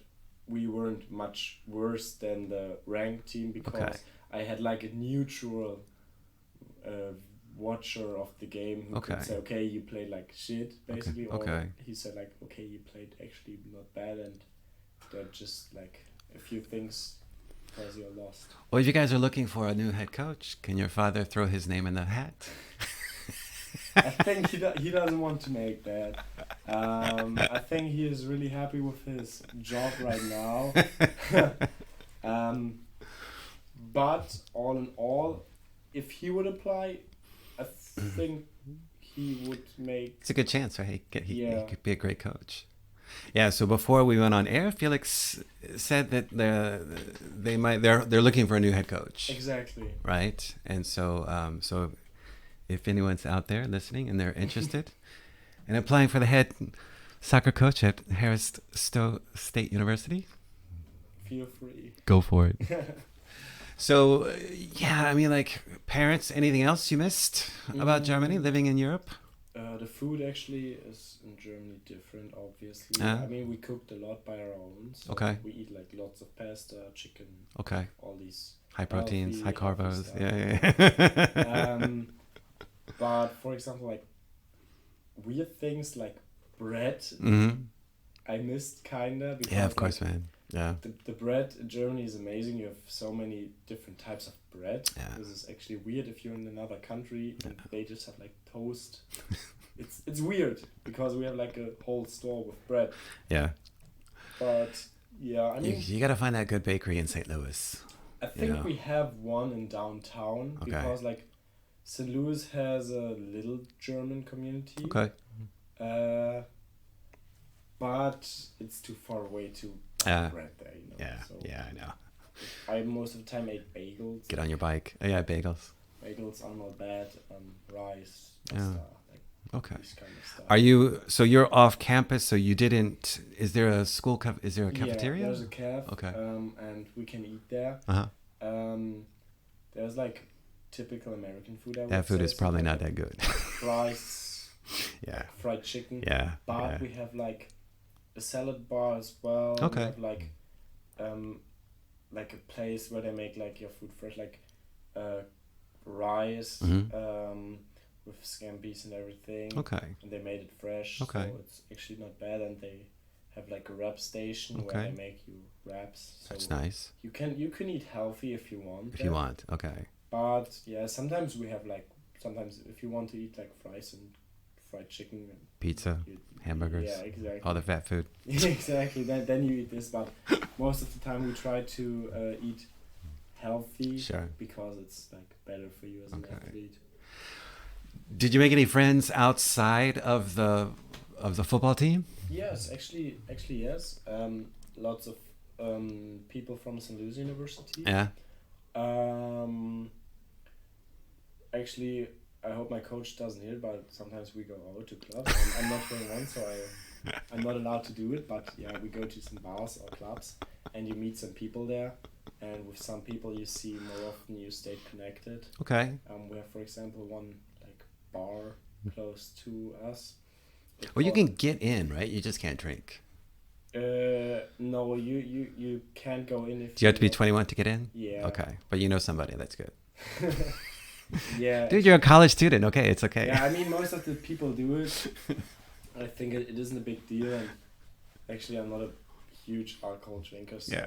we weren't much worse than the ranked team, because I had like a neutral watcher of the game who could say, okay, you played like shit, basically. Or he said like, okay, you played actually not bad, and they're just like a few things because you're lost. Well, if you guys are looking for a new head coach, can your father throw his name in the hat? I think he doesn't want to make that. I think he is really happy with his job right now. But all in all, if he would apply, I think he would make... It's a good chance, right? He could be a great coach. Yeah. So before we went on air, Felix said that they're looking for a new head coach. Exactly. Right. And so if anyone's out there listening and they're interested in applying for the head soccer coach at Harris Stowe State University, feel free. Go for it. So, yeah, I mean, like, parents, anything else you missed about Germany, living in Europe? The food actually is in Germany different, obviously. I mean, we cooked a lot by our own. So okay. We eat like lots of pasta, chicken. Okay. All these high proteins, high carbos. Yeah. But for example, like weird things like bread, I missed kinda. Because, yeah, of course, man. Yeah. The bread in Germany is amazing. You have so many different types of bread. Yeah. This is actually weird if you're in another country and they just have like toast. It's weird because we have like a whole store with bread. Yeah. But yeah, I mean, you gotta find that good bakery in St. Louis. I think we have one in downtown because like St. Louis has a little German community. Okay. But it's too far away to buy bread there, you know. Yeah, so I know. I most of the time ate bagels. Get on your bike. Oh, yeah, bagels. Bagels are not bad. Rice, pasta, okay. This kind of stuff. Are you? So you're off campus. So you didn't. Is there a school? Is there a cafeteria? Yeah, there's a caf. Okay. And we can eat there. There's like typical American food. I would that food say. is probably not that good. Fries. Yeah. Like fried chicken. Yeah. But we have like a salad bar as well. Okay. We have like a place where they make like your food fresh, like rice with scampi's and everything. Okay. And they made it fresh. Okay. So it's actually not bad, and they have like a wrap station where they make you wraps. So that's nice. You can eat healthy if you want. If you want, okay. But yeah, sometimes we have like if you want to eat like fries and fried chicken and pizza, hamburgers, yeah, exactly, all the fat food. Exactly. Then you eat this, but most of the time we try to eat healthy. Sure. Because it's like better for you as an athlete. Did you make any friends outside of the football team? Yes, actually yes. Lots of people from St. Louis University. Yeah. Actually, I hope my coach doesn't hear it, but sometimes we go out to clubs. I'm not doing one, so I'm not allowed to do it. But yeah, we go to some bars or clubs, and you meet some people there. And with some people you see more often, you stay connected. Okay. We have, for example, one like bar close to us. Well, you can get in, right? You just can't drink. No, you can't go in if. Do you have to be 21 to get in? Yeah. Okay, but you know somebody. That's good. Yeah. Dude, you're a college student. Okay, it's okay. Yeah, I mean, most of the people do it. I think it isn't a big deal, and actually, I'm not a huge alcohol drinker, so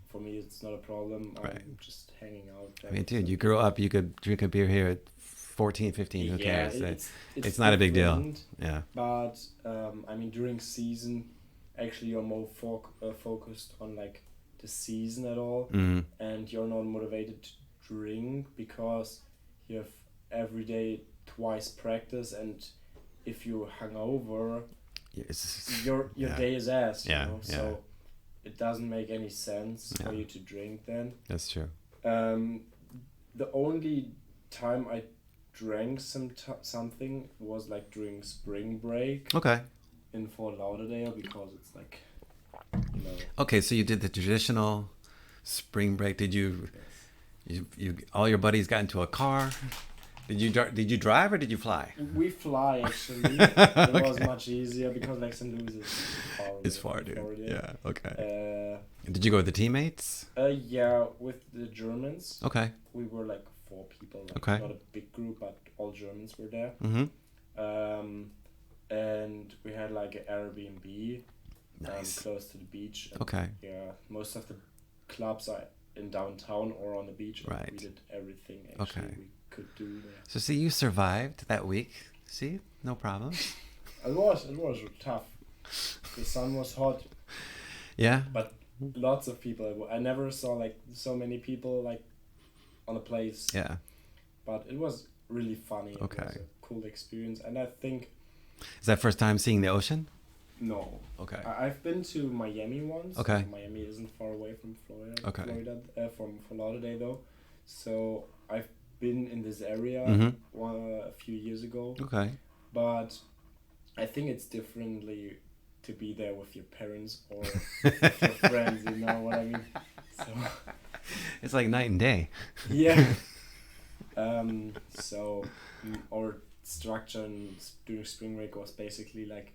for me, it's not a problem. I'm just hanging out. I mean, dude, you grew up. You could drink a beer here at 14, 15. Who cares? It's not a big deal. Yeah. But I mean, during season, actually, you're more focused on like the season at all, and you're not motivated to drink because you have every day twice practice, and if you're hungover, your day is ass. You know? So it doesn't make any sense for you to drink then. That's true. The only time I drank something was like during spring break. Okay. In Fort Lauderdale, because it's like, you know. Okay, so you did the traditional spring break. Did you all your buddies got into a car? Did you drive or did you fly? We fly actually. It was much easier because like St. Louis is far. It's far, dude. Yeah. Okay. Did you go with the teammates? Yeah, with the Germans. Okay. We were like 4 people. Like, not a big group, but all Germans were there. And we had like an Airbnb. Nice. Close to the beach. And, okay. Yeah, most of the clubs are in downtown or on the beach. Right. We did everything actually we could do there. So see, you survived that week. See, no problem. It was tough. The sun was hot. Yeah. But lots of people. I never saw like so many people like on a place. Yeah. But it was really funny. Okay. It was a cool experience, and I think. Is that first time seeing the ocean? No. Okay. I've been to Miami once. Okay. Miami isn't far away from Florida. Okay. From Fort Lauderdale though. So I've been in this area a few years ago. Okay. But I think it's differently to be there with your parents or with your friends. You know what I mean? So. It's like night and day. Yeah. So our structure during spring break was basically like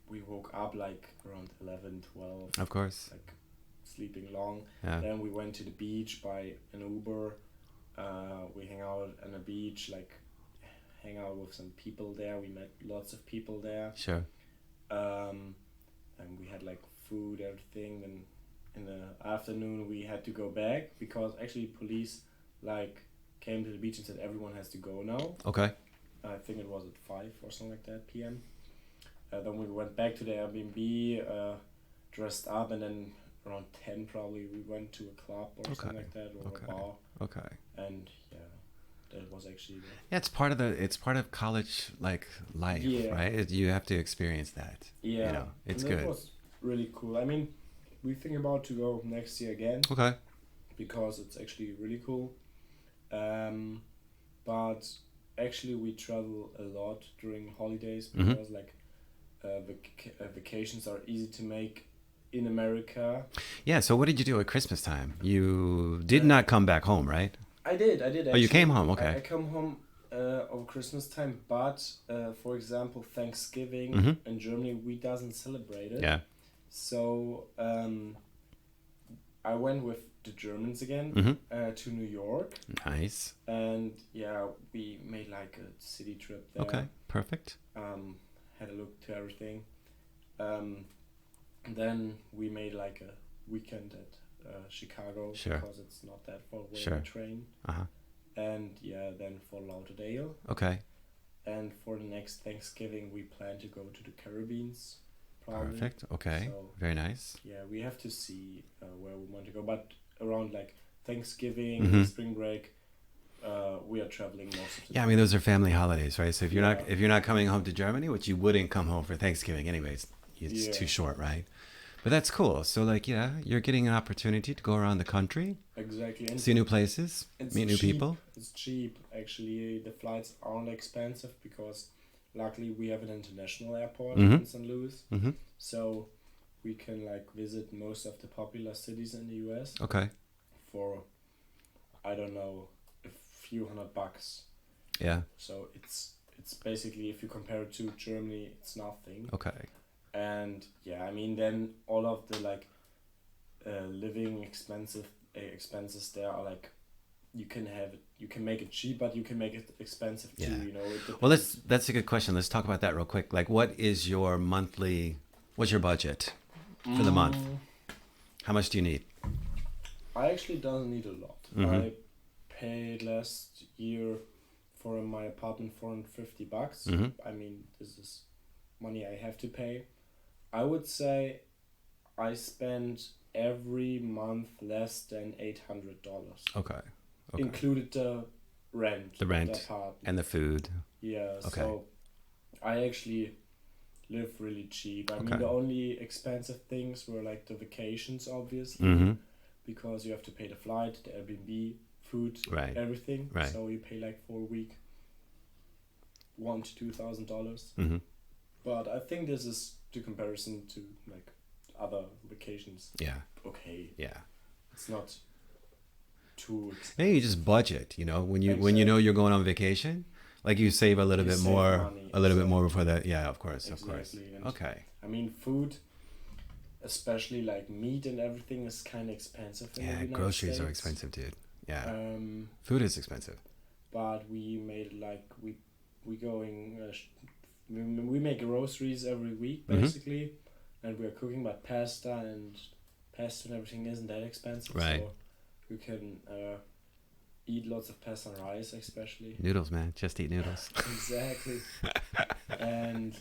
we woke up like around 11, 12. Of course. Like sleeping long. Yeah. Then we went to the beach by an Uber. We hang out on the beach, like hang out with some people there. We met lots of people there. Sure. And we had like food, everything. Then in the afternoon we had to go back because actually police like came to the beach and said everyone has to go now. Okay. I think it was at 5 or something like that p.m. Then we went back to the Airbnb, dressed up, and then around 10 probably we went to a club or something like that, or a bar. Okay. And yeah, that was actually yeah, it's part of college like life, right? You have to experience that. Yeah. You know, it's and good. It was really cool. I mean, we think about to go next year again. Okay. Because it's actually really cool. But actually we travel a lot during holidays because like vacations are easy to make in America. Yeah, so what did you do at Christmas time? You did not come back home, right? I did actually. Oh, you came home, okay. I come home over Christmas time, but for example Thanksgiving in Germany we doesn't celebrate it. Yeah. So I went with the Germans again to New York. Nice. And yeah, we made like a city trip there. Okay, perfect. Had a look to everything. And then we made like a weekend at Chicago because it's not that far away by train. And yeah, then Fort Lauderdale. Okay. And for the next Thanksgiving, we plan to go to the Caribbean. Probably. Perfect. Okay. So, very nice. Yeah, we have to see where we want to go, but around like Thanksgiving, spring break, we are traveling most of the time. Yeah, I mean those are family holidays, right? So if you're not coming home to Germany, which you wouldn't come home for Thanksgiving anyways, it's too short, right? But that's cool. So like, yeah, you're getting an opportunity to go around the country. Exactly. And see new places, meet new people. It's cheap. Actually, the flights aren't expensive because luckily we have an international airport in St. Louis. So we can like visit most of the popular cities in the US. Okay. For, I don't know, a few $100. Yeah. So it's basically, if you compare it to Germany, it's nothing. Okay. And yeah, I mean, then all of the like living expenses there are like, you can make it cheap, but you can make it expensive too. You know. Well, that's a good question. Let's talk about that real quick. Like, what's your budget for the month? How much do you need? I actually don't need a lot. I paid last year for my apartment $450. I mean, this is money I have to pay. I would say I spend every month less than $800. Okay. Included the rent. The apartment. And the food. Yeah. Okay. So I actually live really cheap. I mean, the only expensive things were like the vacations, obviously, because you have to pay the flight, the Airbnb, food, everything. Right. So you pay like for a week $1,000 to $2,000. But I think this is the comparison to like other vacations. Yeah. Okay. Yeah. It's not too expensive. Maybe you just budget, you know, when you know you're going on vacation, like you save a little bit more, bit more before that. Yeah, of course. And okay. I mean, food, especially like meat and everything, is kind of expensive. Yeah, groceries are expensive, dude. Yeah. Food is expensive. But we made like we going. We make groceries every week basically, and we're cooking. But pasta and everything isn't that expensive. Right. So you can eat lots of pasta and rice, especially. Noodles, man. Just eat noodles. Exactly. And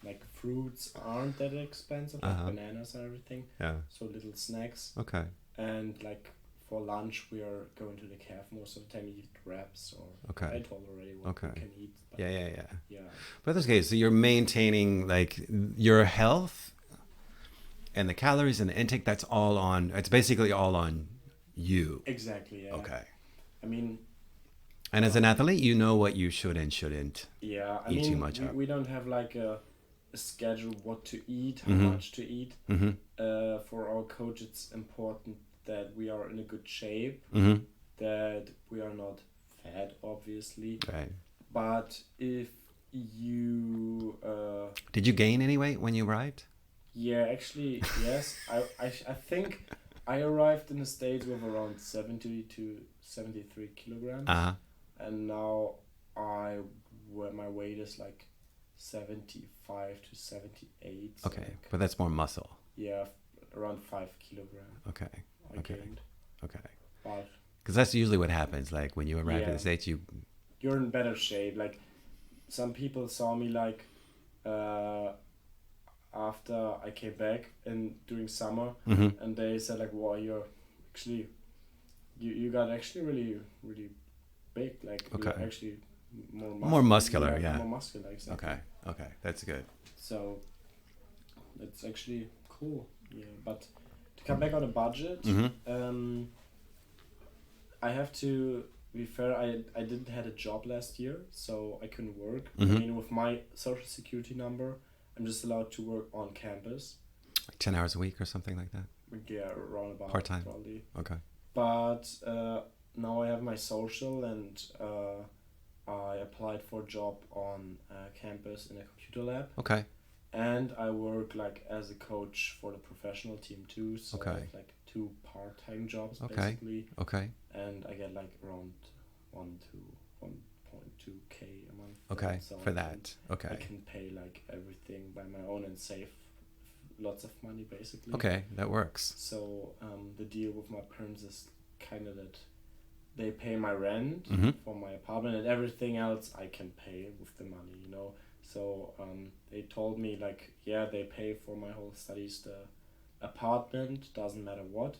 like fruits aren't that expensive, like bananas and everything. Yeah. So little snacks. Okay. And like for lunch we are going to the caf. Most of the time you eat wraps or I told already what you can eat. But Yeah. But that's okay. So you're maintaining like your health and the calories and the intake. That's all on. It's basically all on you. Exactly. Yeah. Okay. I mean. And as an athlete, you know what you should and shouldn't. Yeah. I eat mean, too much. We don't have like a schedule what to eat, how much to eat. For our coach, it's important that we are in a good shape, that we are not fat, obviously. Right. But if you... Did you gain any weight when you arrived? Yeah, actually, yes. I think I arrived in the States with around 70 to 73 kilograms. And now my weight is like 75 to 78. So okay, but that's more muscle. Yeah, around 5 kilograms. Okay. I gained. Okay. But because that's usually what happens. Like when you arrive in the States, you're in better shape. Like some people saw me like after I came back and during summer, and they said like, "Wow, you're actually you got actually really big. Like you're actually more muscular. Yeah. More muscular. Exactly. Okay, that's good. So it's actually cool. Yeah, but to come back on a budget, I have to be fair. I didn't had a job last year, so I couldn't work. I mean, with my social security number, I'm just allowed to work on campus. Like 10 hours a week or something like that? Yeah, around about. Part-time? Probably. Okay. But now I have my social and I applied for a job on campus in a computer lab. Okay. And I work like as a coach for the professional team too. So I have like 2 part-time jobs basically. Okay. And I get like around 1 to 1.2k a month. Okay. So for that. Okay. I can pay like everything by my own and save lots of money basically. Okay, that works. So the deal with my parents is kind of that they pay my rent for my apartment and everything else I can pay with the money, you know. So they told me like, yeah, they pay for my whole studies, the apartment, doesn't matter what,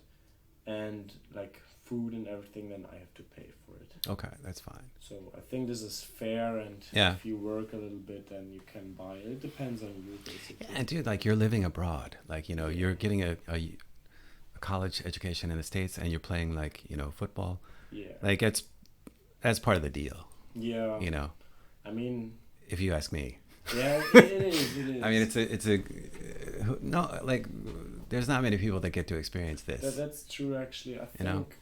and like food and everything, then I have to pay for it. Okay, that's fine. So I think this is fair, and if you work a little bit, then you can buy it. It depends on you, basically. Yeah, and dude, like you're living abroad. Like, you know, you're getting a college education in the States and you're playing like, you know, football. Yeah. Like that's part of the deal. Yeah. You know. I mean, if you ask me. Yeah, it is. I mean, it's a no, like there's not many people that get to experience this. That's true, actually. I think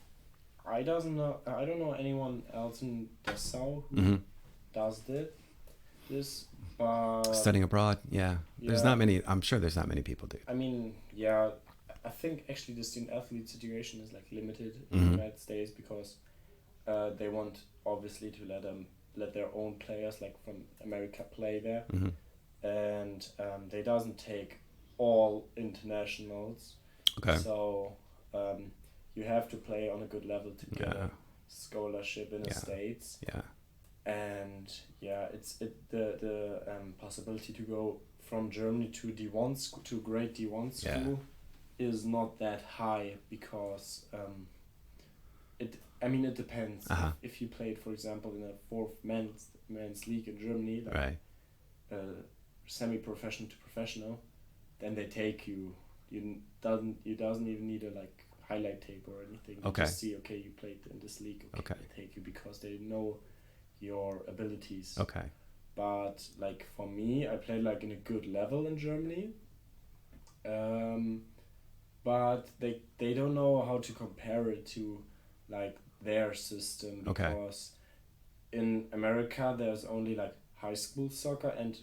I don't know anyone else in Dessau who does this, but studying abroad, there's not many. I'm sure there's not many people do. I mean, yeah, I think actually the student athlete situation is like limited in the United States because they want obviously to let their own players like from America play there, and they doesn't take all internationals. Okay. So you have to play on a good level to get a scholarship in the States. Yeah. And it's the possibility to go from Germany to D1 to grade D1 school is not that high because it depends. If you played, for example, in a 4th men's league in Germany, like semi-professional to professional, then they take you. You doesn't even need a like highlight tape or anything. They just see, okay, you played in this league. Okay, they take you because they know your abilities. Okay. But like for me, I played like in a good level in Germany. But they don't know how to compare it to like their system because in America there's only like high school soccer and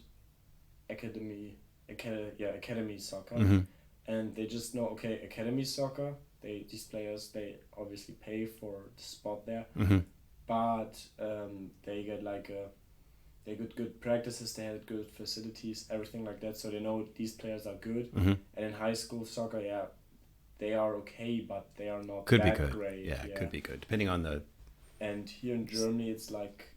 academy soccer, and they just know academy soccer. These players they obviously pay for the spot there, but they get like they get good practices, they had good facilities, everything like that. So they know these players are good, and in high school soccer, they are okay, but they are not could that be good. Great. Yeah, could be good depending on the. And here in Germany, it's like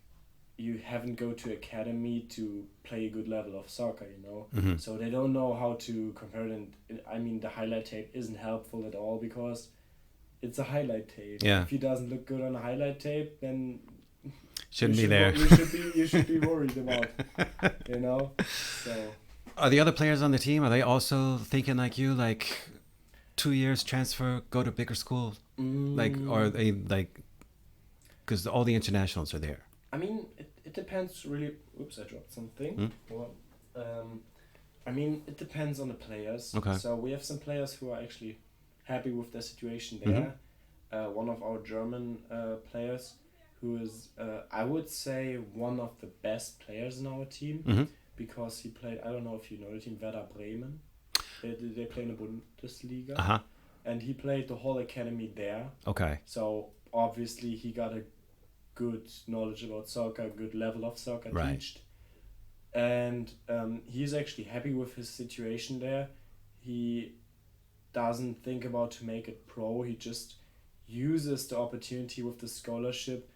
you haven't go to academy to play a good level of soccer, you know. So they don't know how to compare it. And I mean, the highlight tape isn't helpful at all because it's a highlight tape. Yeah. If he doesn't look good on a highlight tape, then shouldn't be there. You should be worried about, you know. So. Are the other players on the team? Are they also thinking like you, like 2 years transfer, go to bigger school, like, or are they like? Because all the internationals are there. I mean, it depends really. Oops, I dropped something. Well, I mean, it depends on the players. Okay. So we have some players who are actually happy with their situation there. One of our German players, who is, I would say, one of the best players in our team, because he played, I don't know if you know the team, Werder Bremen. They play in the Bundesliga. And he played the whole academy there. Okay. So obviously he got a good knowledge about soccer, good level of soccer taught. And he's actually happy with his situation there. He doesn't think about to make it pro. He just uses the opportunity with the scholarship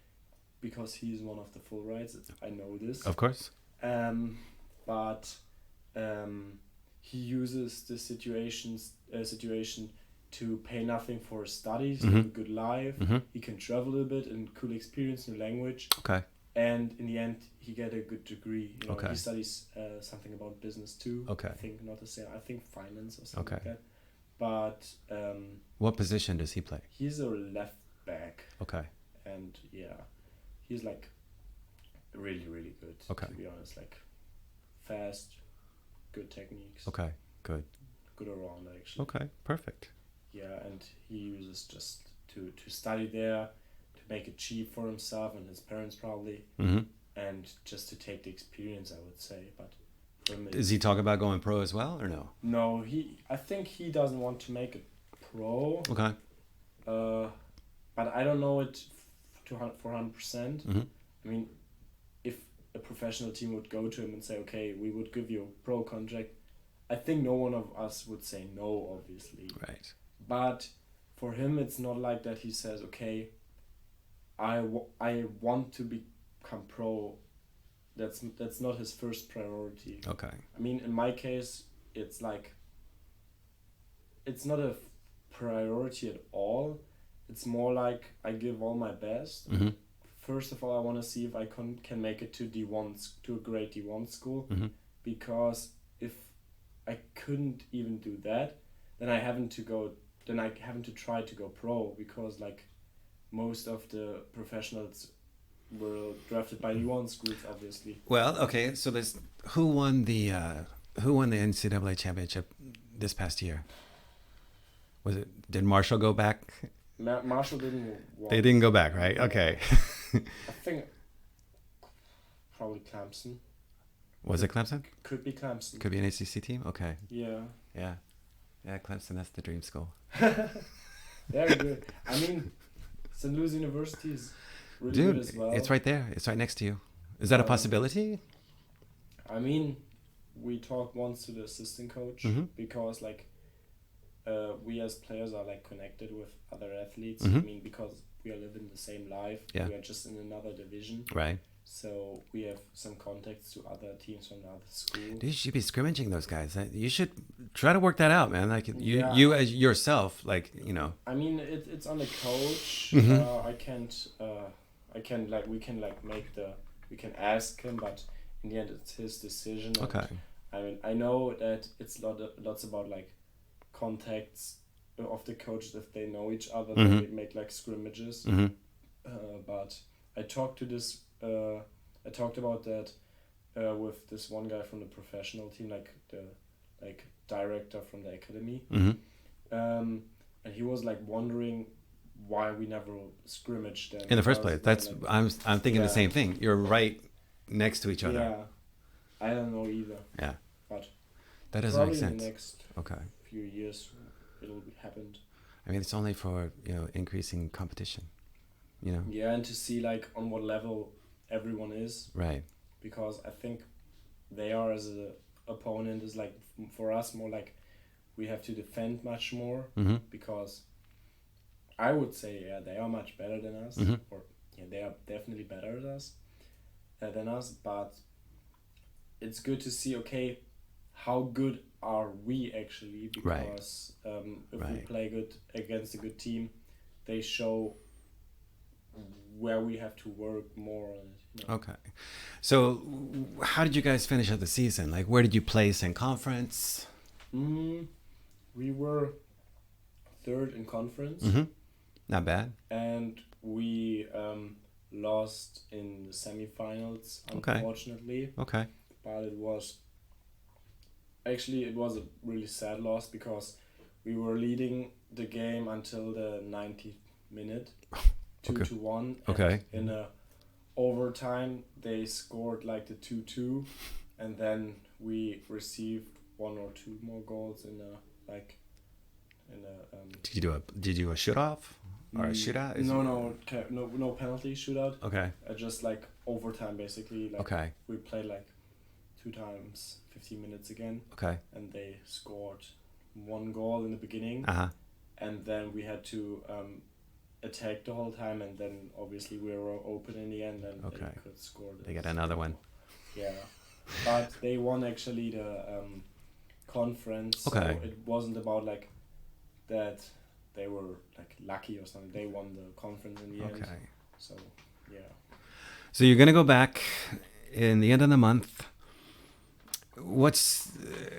because he's one of the full rights. I know this. Of course. But he uses the situation to pay nothing for his studies, have a good life. He can travel a little bit and cool experience, new language. Okay. And in the end, he get a good degree. You know, Okay. He studies something about business too. Okay. I think not the same. I think finance or something Okay. like that. But what position does he play? he's a left back. Okay. And yeah, he's like really, really good. Okay. To be honest, like fast, good techniques. Okay. Good. Good around actually. Okay. Perfect. Yeah, and he uses just to study there, to make it cheap for himself and his parents probably, and just to take the experience, I would say. But for me, Does he talk about going pro as well or no? no, I think he doesn't want to make it pro. Okay. But I don't know it for 100%. I mean, if a professional team would go to him and say, okay, we would give you a pro contract, I think no one of us would say no, obviously. Right. But for him, it's not like that. He says, okay, I want to become pro. That's not his first priority. Okay. I mean, in my case, it's like, it's not a priority at all. It's more like I give all my best. First of all, I want to see if I can make it to D1, to a great D1 school, because if I couldn't even do that, then I haven't to try to go pro, because like most of the professionals were drafted by D1 schools, obviously. Well, okay. So who won the NCAA championship this past year? Did Marshall go back? Marshall didn't walk. They didn't go back, right? Okay. I think probably Clemson. Was it Clemson? Could be Clemson. Could be an ACC team? Okay. Yeah. Yeah. Yeah, Clemson, that's the dream school. Very good. I mean, St. Louis University is really good as well. It's right there. It's right next to you. Is that a possibility? I mean, we talked once to the assistant coach, because like we as players are like connected with other athletes. I mean, because we are living the same life. Yeah. We are just in another division. Right. So we have some contacts to other teams from the other school. You should be scrimmaging those guys. You should try to work that out, man. Like you as yourself, like, you know. I mean, it's on the coach. We can ask him, but in the end, it's his decision. Okay. I mean, I know that it's lots about like contacts of the coaches, if they know each other, they make like scrimmages. But I talked about that with this one guy from the professional team, like the director from the academy, and he was like wondering why we never scrimmaged them in the first place. That's I'm thinking the same thing. You're right next to each other. Yeah, I don't know either. Yeah, but that doesn't make sense. In the next few years, it'll happen. I mean, it's only for increasing competition, you know. Yeah, and to see like on what level everyone is. Right. Because I think they are as a opponent is like for us more like we have to defend much more, because I would say they are much better than us, or they are definitely better than us, but it's good to see how good are we actually, because if we play good against a good team, they show where we have to work more on it. You know? Okay. So how did you guys finish out the season? Like, where did you place in conference? We were third in conference. Not bad. And we lost in the semifinals, unfortunately. Okay. But it was a really sad loss because we were leading the game until the 90th minute, 2-1. Okay. In a overtime, they scored like the 2-2, and then we received one or two more goals in a. Did you do a shoot off or a shootout? No penalty shootout. Okay. Just like overtime basically. Like okay. We played like 2 times 15 minutes again. Okay. And they scored 1 goal in the beginning. And then we had to attack the whole time, and then obviously we were open in the end, and they could score. They got another one. Yeah, but they won actually the conference. Okay. So it wasn't about like that they were like lucky or something. They won the conference in the end. Okay. So yeah. So you're gonna go back in the end of the month.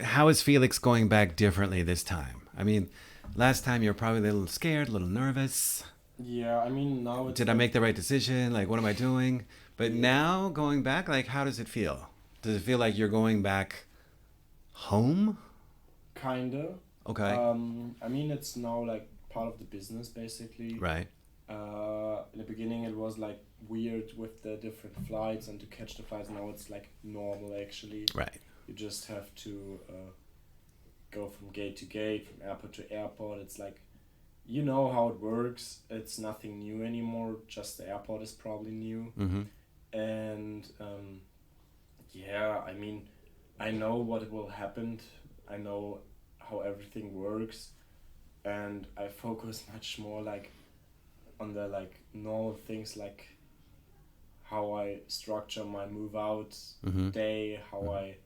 How is Felix going back differently this time? I mean, last time you were probably a little scared, a little nervous. Yeah, I mean now it's. Did I make the right decision? Like, what am I doing? But now going back, like, how does it feel? Does it feel like you're going back home? Kinda. Okay. I mean, it's now like part of the business basically. Right. In the beginning, it was like weird with the different flights and to catch the flights. Now it's like normal actually. Right. You just have to go from gate to gate, from airport to airport. It's like, you know how it works. It's nothing new anymore. Just the airport is probably new. And yeah, I mean, I know what will happen. I know how everything works, and I focus much more like on the like normal things, like how I structure my move out day, how I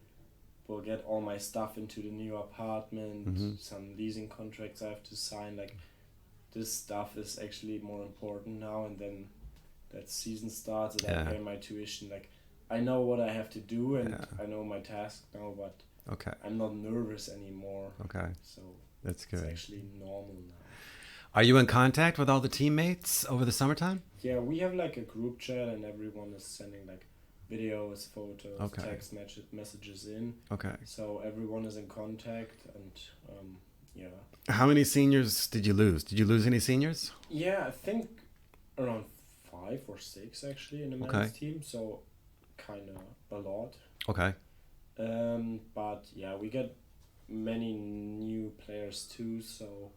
will get all my stuff into the new apartment, some leasing contracts I have to sign. Like, this stuff is actually more important now, and then that season starts and I pay my tuition. Like, I know what I have to do, and I know my task now, but I'm not nervous anymore. Okay. So that's good. It's actually normal now. Are you in contact with all the teammates over the summertime? Yeah, we have like a group chat, and everyone is sending like videos, photos, text messages in. Okay. So everyone is in contact, and yeah. How many seniors did you lose? Did you lose any seniors? Yeah, I think around 5 or 6 actually in the men's team. So kind of a lot. Okay. But yeah, we get many new players too. So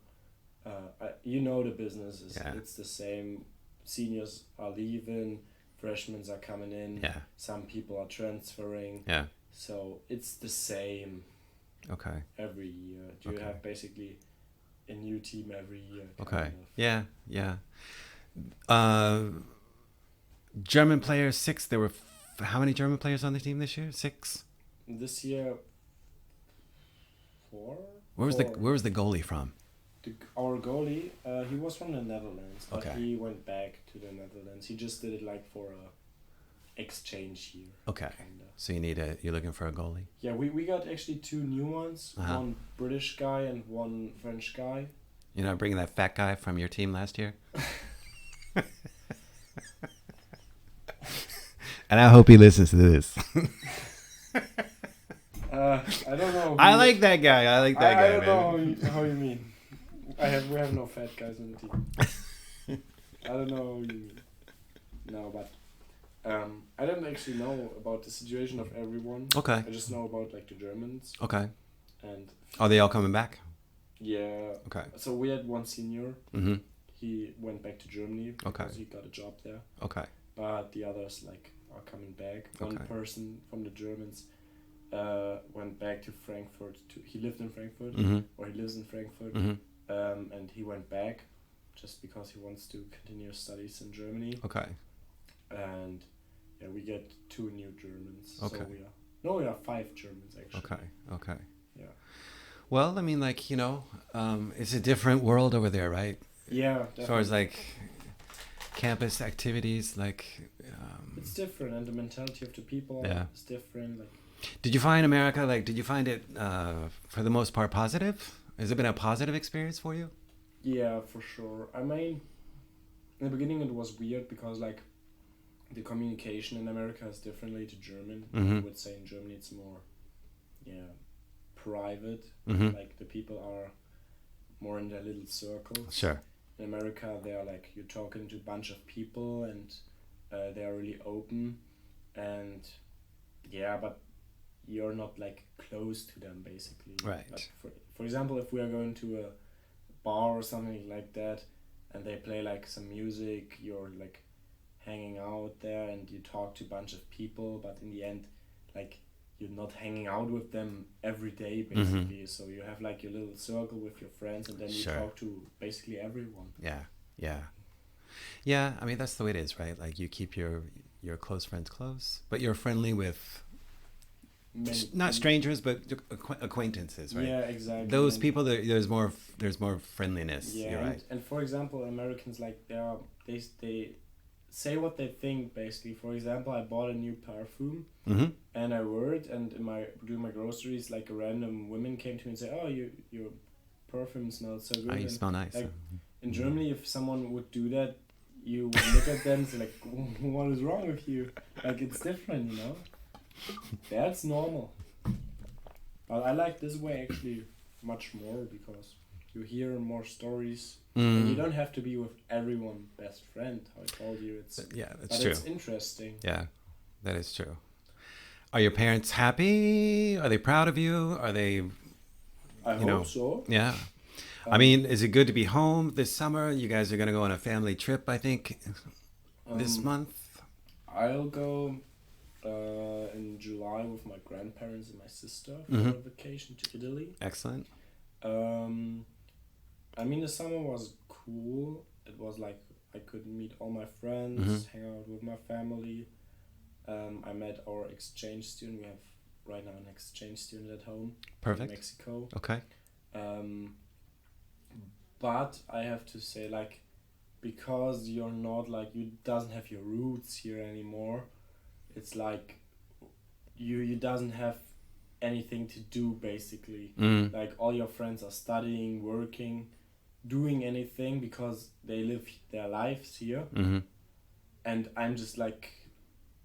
you know the business is it's the same. Seniors are leaving, freshmen are coming in. Yeah. Some people are transferring. Yeah. So it's the same. Okay. Every year, you have basically a new team every year. Okay. Yeah. Yeah. German players 6. There were how many German players on the team this year? 6. This year, 4. Where was the goalie from? Our goalie, he was from the Netherlands, but he went back to the Netherlands. He just did it like for a exchange year. Okay. Kinda. So you're looking for a goalie? Yeah, we got actually 2 new ones. One British guy and one French guy. You're not bringing that fat guy from your team last year? And I hope he listens to this. I don't know. I like that guy. I don't know how you mean. We have no fat guys on the team. I don't know how you mean. No, but I don't actually know about the situation of everyone. Okay. I just know about like the Germans. Okay. And are they all coming back? Yeah. Okay. So we had one senior. Mm-hmm. He went back to Germany because he got a job there. Okay. But the others like are coming back. One person from the Germans went back to Frankfurt. He lived in Frankfurt, or he lives in Frankfurt, and he went back just because he wants to continue studies in Germany. Okay. And yeah, we get 2 new Germans. Okay. So we are 5 Germans actually. Okay. Okay. Yeah. Well, I mean, like, it's a different world over there, right? Yeah, definitely. As far as like campus activities, like it's different, and the mentality of the people is different. Like, did you find America? Like, did you find it for the most part positive? Has it been a positive experience for you? Yeah, for sure. I mean, in the beginning it was weird because like the communication in America is differently to German. I would say in Germany it's more, private. Like the people are more in their little circles. Sure. In America, they are like you're talking to a bunch of people, and they are really open, and but you're not like close to them basically. Right. Like for example, if we are going to a bar or something like that, and they play like some music, you're like hanging out there and you talk to a bunch of people, but in the end, like you're not hanging out with them every day basically. So you have like your little circle with your friends, and then you talk to basically everyone. Yeah, I mean that's the way it is, right? Like you keep your close friends close, but you're friendly with not strangers but acquaintances, right? Yeah, exactly. Those people, there's more friendliness. Yeah, you're right. And for example, Americans, like they say what they think basically. For example, I bought a new perfume and I wore it, and doing my groceries, like a random woman came to me and said, "Oh, your perfume smells so good." You smell nice. Like, in Germany, if someone would do that, you would look at them and say like, "What is wrong with you?" Like, it's different, you know. That's normal. But I like this way actually much more because you hear more stories. And you don't have to be with everyone best friend. How I told you, it's true. It's interesting. Yeah, that is true. Are your parents happy? Are they proud of you? Are they? I hope so. Yeah. I mean, is it good to be home this summer? You guys are going to go on a family trip, I think, this month. I'll go in July with my grandparents and my sister for a vacation to Italy. Excellent. I mean, the summer was cool. It was like I could meet all my friends, hang out with my family. I met our exchange student. We have right now an exchange student at home. Perfect. In Mexico. Okay. But I have to say, like, because you're not like, you doesn't have your roots here anymore. It's like you doesn't have anything to do basically. Like all your friends are studying, working, doing anything because they live their lives here, and I'm just like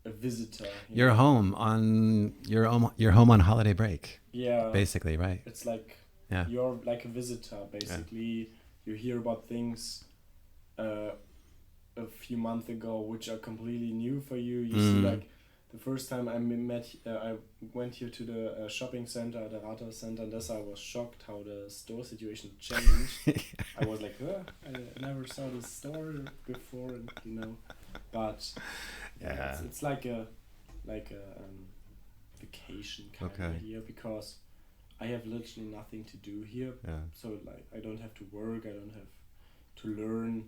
a visitor. You're home on you're home on holiday break. Yeah. Basically, right? It's like you're like a visitor basically. Yeah. You hear about things a few months ago which are completely new for you. You see, like the first time I went here to the shopping center, the Rathaus Center, and I was shocked how the store situation changed. I was like, I never saw this store before, and you know, but it's like a vacation kind of here because I have literally nothing to do here. Yeah. So like I don't have to work, I don't have to learn.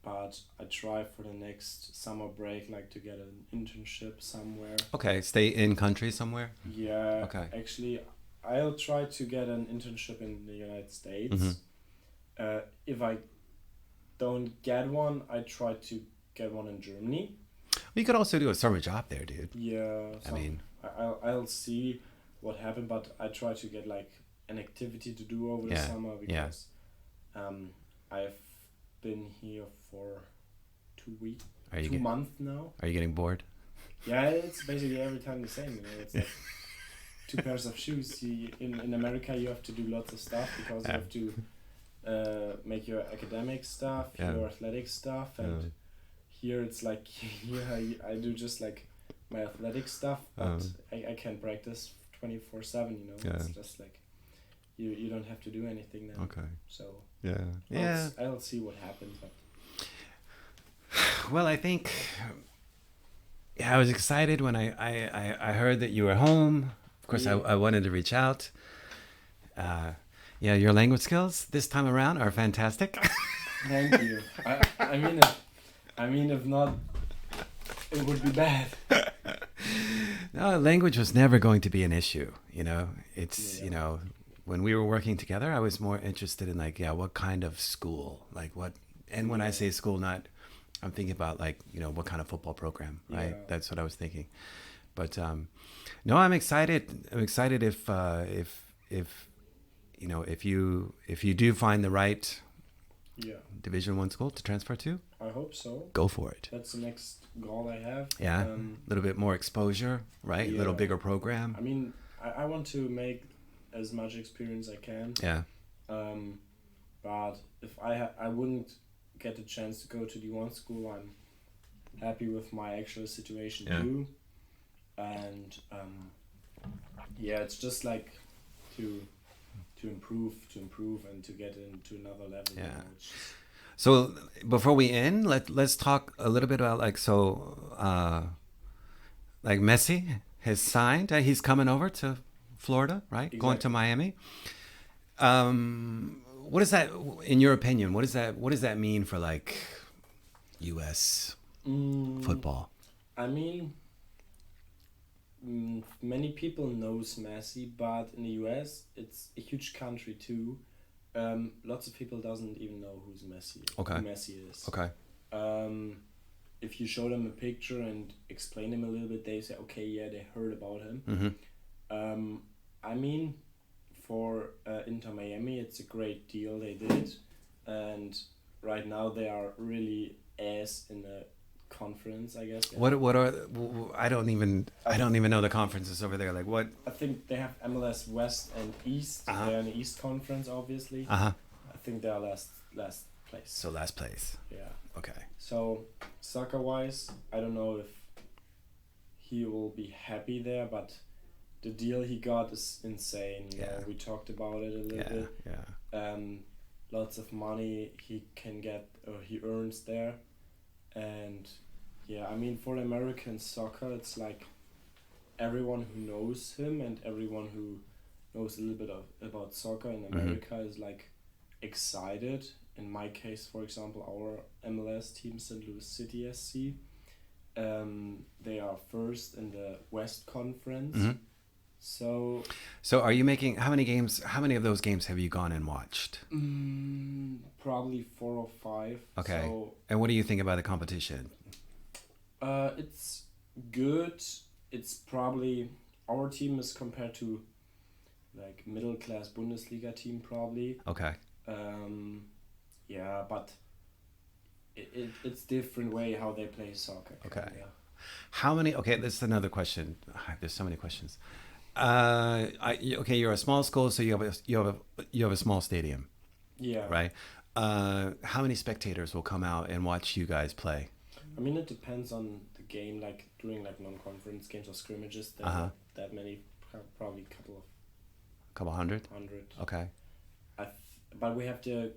But I try for the next summer break, like to get an internship somewhere. Okay, stay in country somewhere? Yeah. Okay. Actually, I'll try to get an internship in the United States. If I don't get one, I try to get one in Germany. Well, you could also do a summer job there, dude. Yeah. I mean, I'll see what happens, but I try to get like an activity to do over the summer because I've been here for 2 weeks, 2 months now. Are you getting bored? Yeah, it's basically every time the same. You know, it's like 2 pairs of shoes. In America, you have to do lots of stuff because you have to make your academic stuff, your athletic stuff, and here it's like I do just like my athletic stuff, but I can practice 24/7. You know, it's just like you don't have to do anything now. Okay. So. Yeah. I'll see what happens. But. Well, I think I was excited when I heard that you were home. Of course, I wanted to reach out. Your language skills this time around are fantastic. Thank you. I mean, if not, it would be bad. No, language was never going to be an issue. You know, it's you know. when we were working together, I was more interested in like, yeah, what kind of school, like what, and when I say school, not, I'm thinking about like, you know, what kind of football program, right? Yeah. That's what I was thinking. But no, I'm excited. I'm excited if you know, if you do find the right Division 1 school to transfer to. I hope so. Go for it. That's the next goal I have. Yeah, a little bit more exposure, right? A little bigger program. I mean, I want to make as much experience I can. Yeah. But if I wouldn't get the chance to go to D1 school, I'm happy with my actual situation too. And it's just like to improve and to get into another level. Yeah. You know, so before we end, let's talk a little bit about like like Messi has signed. He's coming over to Florida, right? Exactly. Going to Miami. What is that, in your opinion? What does that mean for like U.S. football? I mean, many people knows Messi, but in the U.S. it's a huge country too. Lots of people doesn't even know who Messi is. Okay. If you show them a picture and explain them a little bit, they say, okay, yeah, they heard about him. Mm-hmm. I mean, for Inter Miami, it's a great deal they did, and right now they are really ass in the conference, I guess. Yeah. What are I don't even know the conferences over there. Like what? I think they have MLS West and East. They're in the East Conference, obviously. I think they are last place. So last place. Yeah. Okay. So soccer wise, I don't know if he will be happy there, but the deal he got is insane. You know, we talked about it a little bit. Yeah. Lots of money he can get or he earns there, and I mean, for American soccer, it's like everyone who knows him and everyone who knows a little bit about soccer in America is like excited. In my case, for example, our MLS team, St. Louis City SC, they are first in the West Conference. Mm-hmm. So are you making, how many of those games have you gone and watched? Probably 4 or 5. Okay. So, and what do you think about the competition? It's good. It's probably, our team is compared to like middle class Bundesliga team probably. Okay. But it's different way how they play soccer. Okay. Yeah. How many? Okay, this is another question. There's so many questions. You're a small school, so you have a small stadium. Yeah. Right. How many spectators will come out and watch you guys play? I mean, it depends on the game. Like during like non-conference games or scrimmages, there are not that many. Probably a couple hundred. Okay. But we have the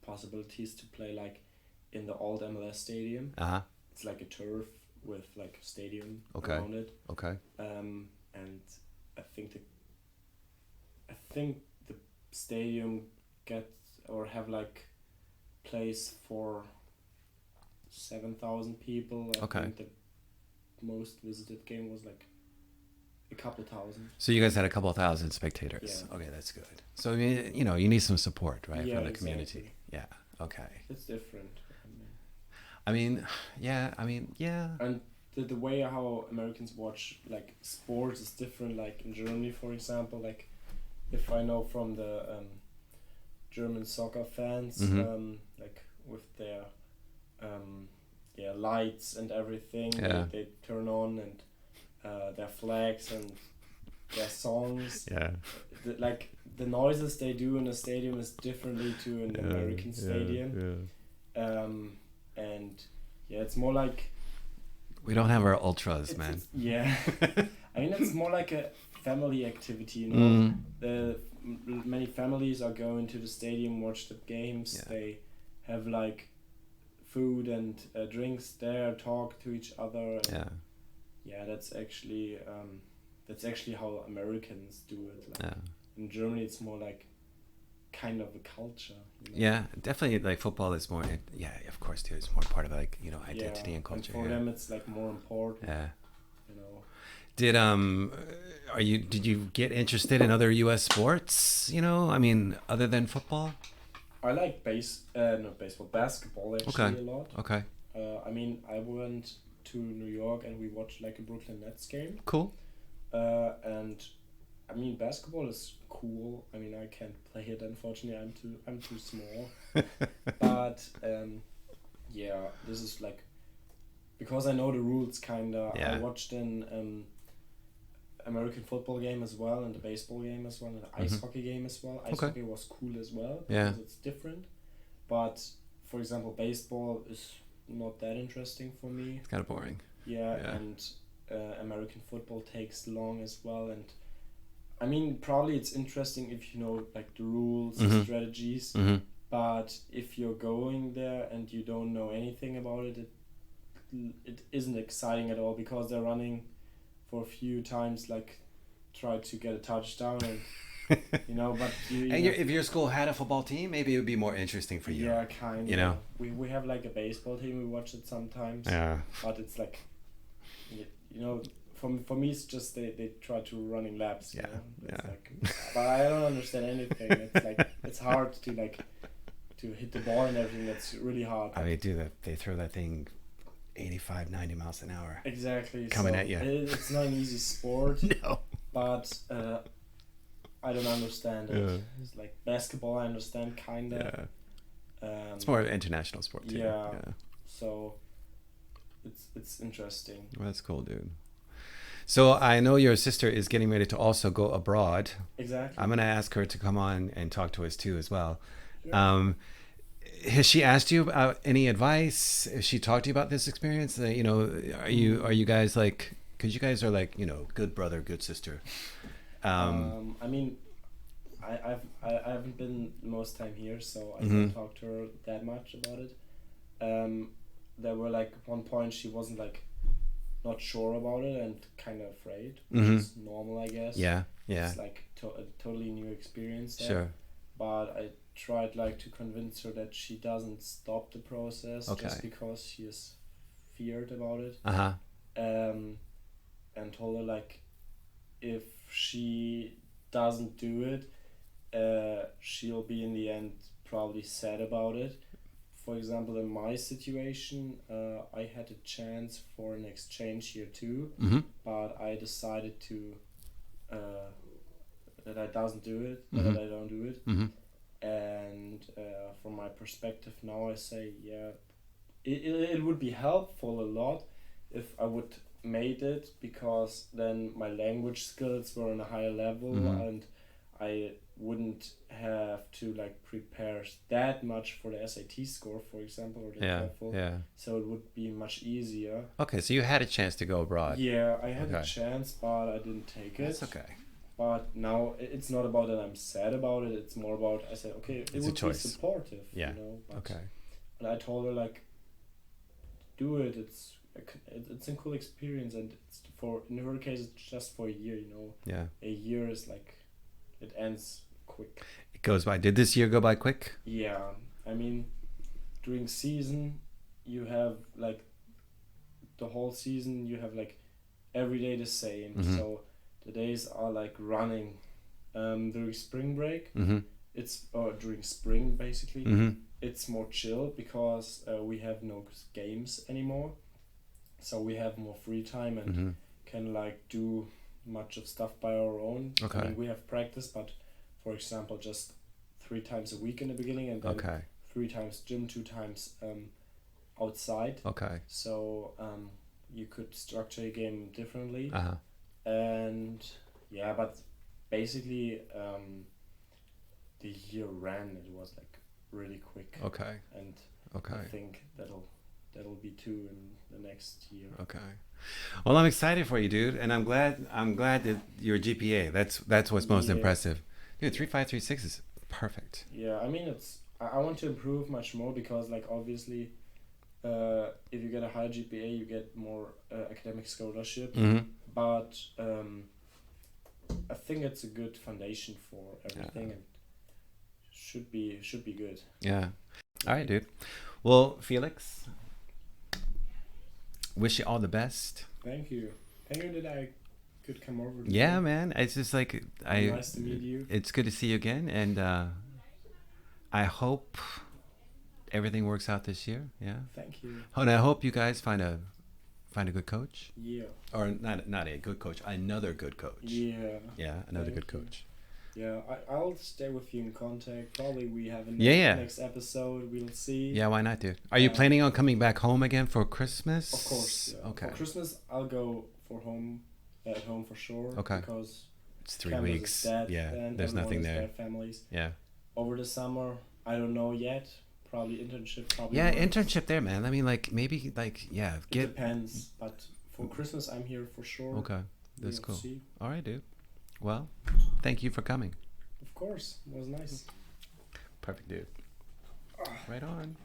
possibilities to play like in the old MLS stadium. It's like a turf with like a stadium around it. Okay. And I think the stadium have like place for 7,000 people. I think the most visited game was like a couple thousand. So you guys had a couple thousand spectators. Yeah. Okay, that's good. So I mean, you know, you need some support, right, from the community. Yeah. Okay. It's different. I mean, yeah. And the way how Americans watch like sports is different. Like in Germany, for example, like if I know from the German soccer fans, like with their lights and everything, they turn on and their flags and their songs. Yeah. The noises they do in a stadium is differently to an American stadium. And it's more like, we don't have our ultras, man. I mean, it's more like a family activity, you know. Many families are going to the stadium, watch the games. They have like food and drinks there, talk to each other. That's actually how Americans do it. Like, in Germany, it's more like kind of a culture. You know? Yeah, definitely. Like football is more. Yeah, of course, too. It's more part of like, you know, identity and culture. And for them, it's like more important. Yeah. You know. Did did you get interested in other U.S. sports? You know, I mean, other than football? I like not baseball, basketball actually a lot. Okay. I mean, I went to New York and we watched like a Brooklyn Nets game. Cool. And I mean, basketball is cool. I mean, I can't play it, unfortunately. I'm too small. But yeah, this is like, because I know the rules kinda. Yeah. I watched an American football game as well, and the baseball game as well, and the ice hockey game as well. Ice hockey was cool as well because it's different. But for example, baseball is not that interesting for me. It's kind of boring. Yeah. And American football takes long as well, and I mean, probably it's interesting if you know like the rules, the strategies. But if you're going there and you don't know anything about it, it isn't exciting at all, because they're running for a few times, like try to get a touchdown, and you know. But if your school had a football team, maybe it would be more interesting for you. Yeah, kind of. You know, we have like a baseball team. We watch it sometimes. Yeah. But it's like, you know, for me it's just they try to running laps. You know? It's like, but I don't understand anything. It's like it's hard to like to hit the ball and everything. That's really hard. I mean, they throw that thing 85, 90 miles an hour. Exactly. Coming at you. It's not an easy sport. No. But I don't understand it. Yeah. It's like basketball, I understand kinda. Yeah. It's more of an international sport too. Yeah. So it's interesting. Well, that's cool, dude. So I know your sister is getting ready to also go abroad. Exactly. I'm gonna ask her to come on and talk to us too as well. Yeah. Has she asked you about any advice? Has she talked to you about this experience? You know, are you guys like, because you guys are like, you know, good brother, good sister. I mean, I haven't been most time here, so I didn't talk to her that much about it. There were like one point she wasn't like not sure about it and kind of afraid, which is normal, I guess. Yeah. It's like a totally new experience there. Sure. But I tried like to convince her that she doesn't stop the process just because she is feared about it. And told her like, if she doesn't do it, she'll be in the end probably sad about it. For example, in my situation, I had a chance for an exchange here too, but I decided to that I don't do it. And from my perspective now, I say, yeah, it would be helpful a lot if I would made it, because then my language skills were on a higher level and I wouldn't have to like prepare that much for the SAT score, for example, or the TOEFL. Yeah. So it would be much easier. Okay, so you had a chance to go abroad. Yeah, I had a chance, but I didn't take it. That's okay. But now it's not about that I'm sad about it. It's more about I said, okay, it would be supportive. Yeah. You know? But, and I told her like, do it. It's a cool experience, and it's in her case it's just for a year. You know. Yeah. A year is like, it ends quick. It goes by. Did this year go by quick? Yeah. I mean, during season, you have like the whole season. You have like every day the same. So the days are like running. During spring break, it's during spring basically. It's more chill because we have no games anymore, so we have more free time and can like do much of stuff by our own. I mean, we have practice, but for example, just 3 times a week in the beginning, and then 3 times gym, 2 times outside. So you could structure a game differently. And yeah, but basically the year ran. It was like really quick. And I think that'll be 2 in the next year. Well, I'm excited for you, dude, and I'm glad that your GPA. That's what's most impressive, dude. 3.536 is perfect. Yeah, I mean I want to improve much more, because like obviously, if you get a high GPA, you get more academic scholarship. But I think it's a good foundation for everything, and should be good. Yeah. All right, dude. Well, Felix, wish you all the best. Thank you that I could come over. Yeah, man. It's just like nice to meet you. It's good to see you again, and I hope everything works out this year. Yeah. Thank you. And I hope you guys find a good coach. Yeah. Or not a good coach, another good coach. Yeah. Yeah, another good coach. Yeah, I'll stay with you in contact. Probably we have a next episode. We'll see. Yeah, why not, dude? Are you planning on coming back home again for Christmas? Of course. Yeah. Okay. For Christmas, I'll go at home for sure. Okay. Because it's 3 weeks. Dead, yeah, there's nothing there. Their families. Yeah. Over the summer, I don't know yet. Probably internship. Internship there, man. I mean, like maybe it depends, but for Christmas I'm here for sure. Okay, that's cool. See. All right, dude. Well, thank you for coming. Of course, it was nice. Perfect, dude. Right on.